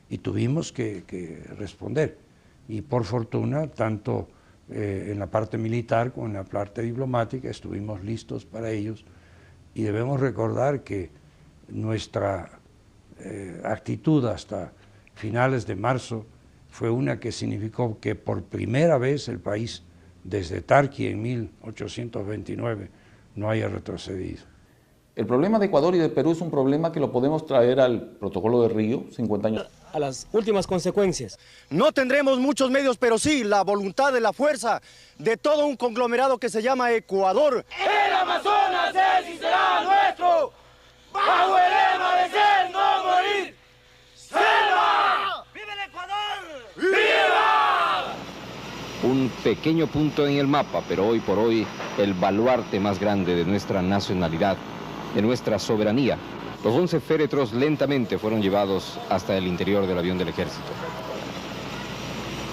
y tuvimos que responder. Y por fortuna, tanto en la parte militar como en la parte diplomática estuvimos listos para ellos. Y debemos recordar que nuestra actitud hasta finales de marzo fue una que significó que por primera vez el país, desde Tarqui en 1829, no haya retrocedido. El problema de Ecuador y de Perú es un problema que lo podemos traer al Protocolo de Río, 50 años. A las últimas consecuencias. No tendremos muchos medios, pero sí la voluntad y la fuerza de todo un conglomerado que se llama Ecuador. El Amazonas es y será nuestro, bajo el lema de ser, no morir. ¡Selva! ¡Viva el Ecuador! ¡Viva! Un pequeño punto en el mapa, pero hoy por hoy el baluarte más grande de nuestra nacionalidad, de nuestra soberanía. Los 11 féretros lentamente fueron llevados hasta el interior del avión del ejército.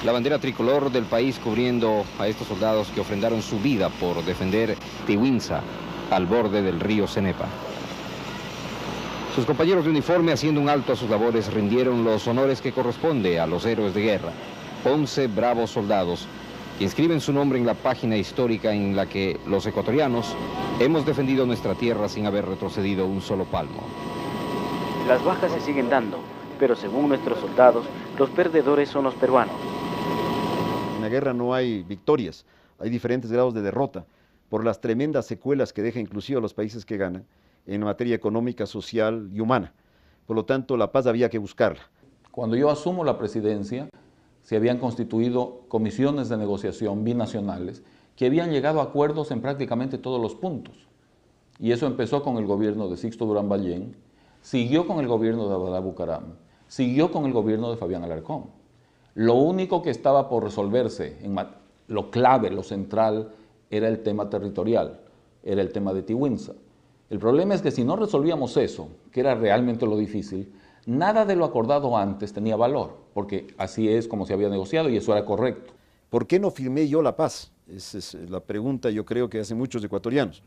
La bandera tricolor del país cubriendo a estos soldados que ofrendaron su vida por defender Tiwinsa al borde del río Cenepa. Sus compañeros de uniforme, haciendo un alto a sus labores, rindieron los honores que corresponde a los héroes de guerra. 11 bravos soldados que inscriben su nombre en la página histórica en la que los ecuatorianos hemos defendido nuestra tierra sin haber retrocedido un solo palmo. Las bajas se siguen dando, pero según nuestros soldados, los perdedores son los peruanos. En la guerra no hay victorias, hay diferentes grados de derrota por las tremendas secuelas que deja inclusive a los países que ganan en materia económica, social y humana. Por lo tanto, la paz había que buscarla. Cuando yo asumo la presidencia, se habían constituido comisiones de negociación binacionales que habían llegado a acuerdos en prácticamente todos los puntos. Y eso empezó con el gobierno de Sixto Durán Ballén, siguió con el gobierno de Abdalá Bucaram, siguió con el gobierno de Fabián Alarcón. Lo único que estaba por resolverse, lo clave, lo central, era el tema territorial, era el tema de Tiwinsa. El problema es que si no resolvíamos eso, que era realmente lo difícil, nada de lo acordado antes tenía valor, porque así es como se había negociado y eso era correcto. ¿Por qué no firmé yo la paz? Esa es la pregunta, yo creo que hacen muchos ecuatorianos.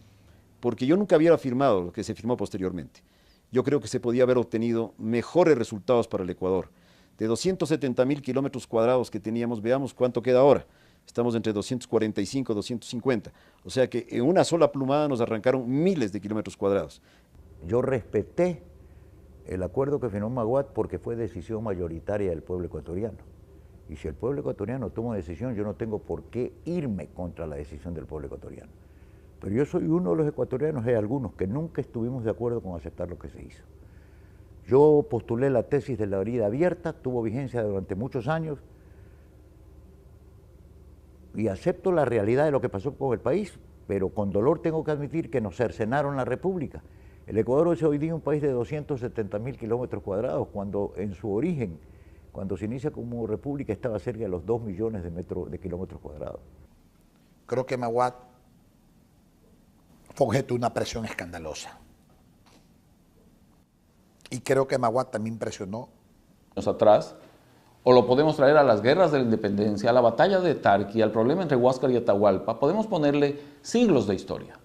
Porque yo nunca hubiera firmado lo que se firmó posteriormente. Yo creo que se podía haber obtenido mejores resultados para el Ecuador. De 270.000 kilómetros cuadrados que teníamos, veamos cuánto queda ahora. Estamos entre 245 y 250. O sea que en una sola plumada nos arrancaron miles de kilómetros cuadrados. Yo respeté el acuerdo que firmó Maguad porque fue decisión mayoritaria del pueblo ecuatoriano. Y si el pueblo ecuatoriano toma una decisión, yo no tengo por qué irme contra la decisión del pueblo ecuatoriano. Pero yo soy uno de los ecuatorianos, hay algunos que nunca estuvimos de acuerdo con aceptar lo que se hizo. Yo postulé la tesis de la herida abierta, tuvo vigencia durante muchos años, y acepto la realidad de lo que pasó con el país, pero con dolor tengo que admitir que nos cercenaron la república. El Ecuador es hoy día un país de 270.000 kilómetros cuadrados, cuando en su origen, cuando se inicia como república, estaba cerca de los 2 millones de kilómetros cuadrados. Creo que Maguad fue objeto de una presión escandalosa. Y creo que Maguad también presionó. Atrás, o lo podemos traer a las guerras de la independencia, a la batalla de Tarqui, al problema entre Huáscar y Atahualpa, podemos ponerle siglos de historia.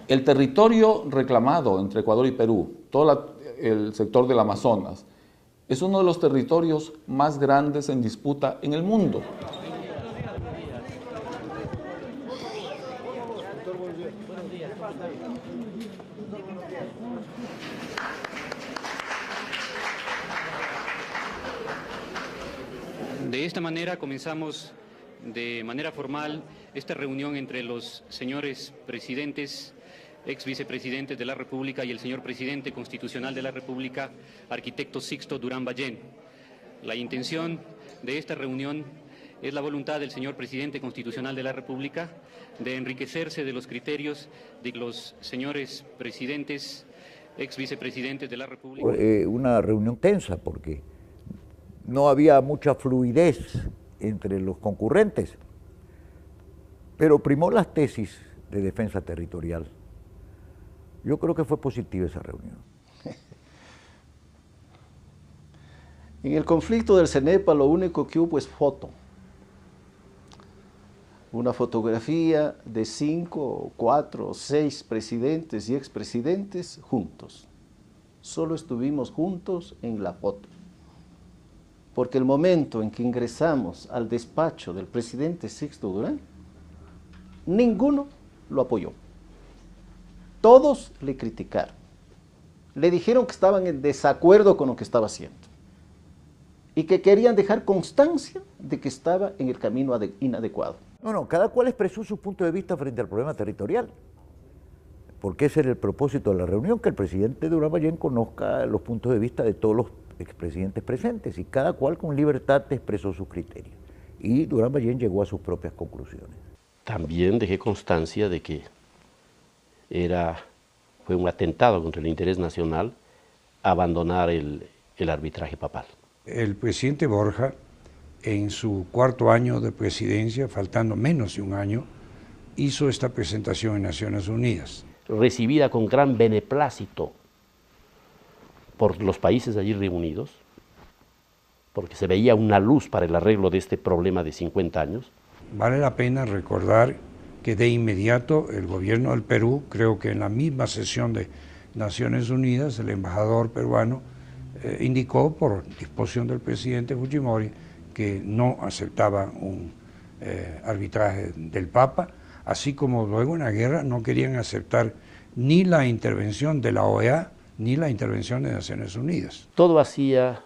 El territorio reclamado entre Ecuador y Perú, todo el sector del Amazonas, es uno de los territorios más grandes en disputa en el mundo. De esta manera comenzamos de manera formal esta reunión entre los señores presidentes, ex vicepresidentes de la República y el señor presidente constitucional de la República, arquitecto Sixto Durán Ballén. La intención de esta reunión es la voluntad del señor presidente constitucional de la República de enriquecerse de los criterios de los señores presidentes, ex vicepresidentes de la República. Una reunión tensa porque no había mucha fluidez entre los concurrentes, pero primó las tesis de defensa territorial. Yo creo que fue positiva esa reunión. En el conflicto del CENEPA lo único que hubo es foto. Una fotografía de 5, 4, 6 presidentes y expresidentes juntos. Solo estuvimos juntos en la foto. Porque el momento en que ingresamos al despacho del presidente Sixto Durán, ninguno lo apoyó. Todos le criticaron. Le dijeron que estaban en desacuerdo con lo que estaba haciendo. Y que querían dejar constancia de que estaba en el camino inadecuado. No, cada cual expresó su punto de vista frente al problema territorial. Porque ese era el propósito de la reunión, que el presidente Durán Ballén conozca los puntos de vista de todos los expresidentes presentes, y cada cual con libertad expresó sus criterios. Y Durán Ballén llegó a sus propias conclusiones. También dejé constancia de que fue un atentado contra el interés nacional abandonar el arbitraje papal. El presidente Borja, en su 4º año de presidencia, faltando menos de un año, hizo esta presentación en Naciones Unidas. Recibida con gran beneplácito por los países allí reunidos, porque se veía una luz para el arreglo de este problema de 50 años. Vale la pena recordar que de inmediato el gobierno del Perú, creo que en la misma sesión de Naciones Unidas, el embajador peruano indicó por disposición del presidente Fujimori que no aceptaba un arbitraje del Papa, así como luego en la guerra no querían aceptar ni la intervención de la OEA ni la intervención de Naciones Unidas. Todo hacía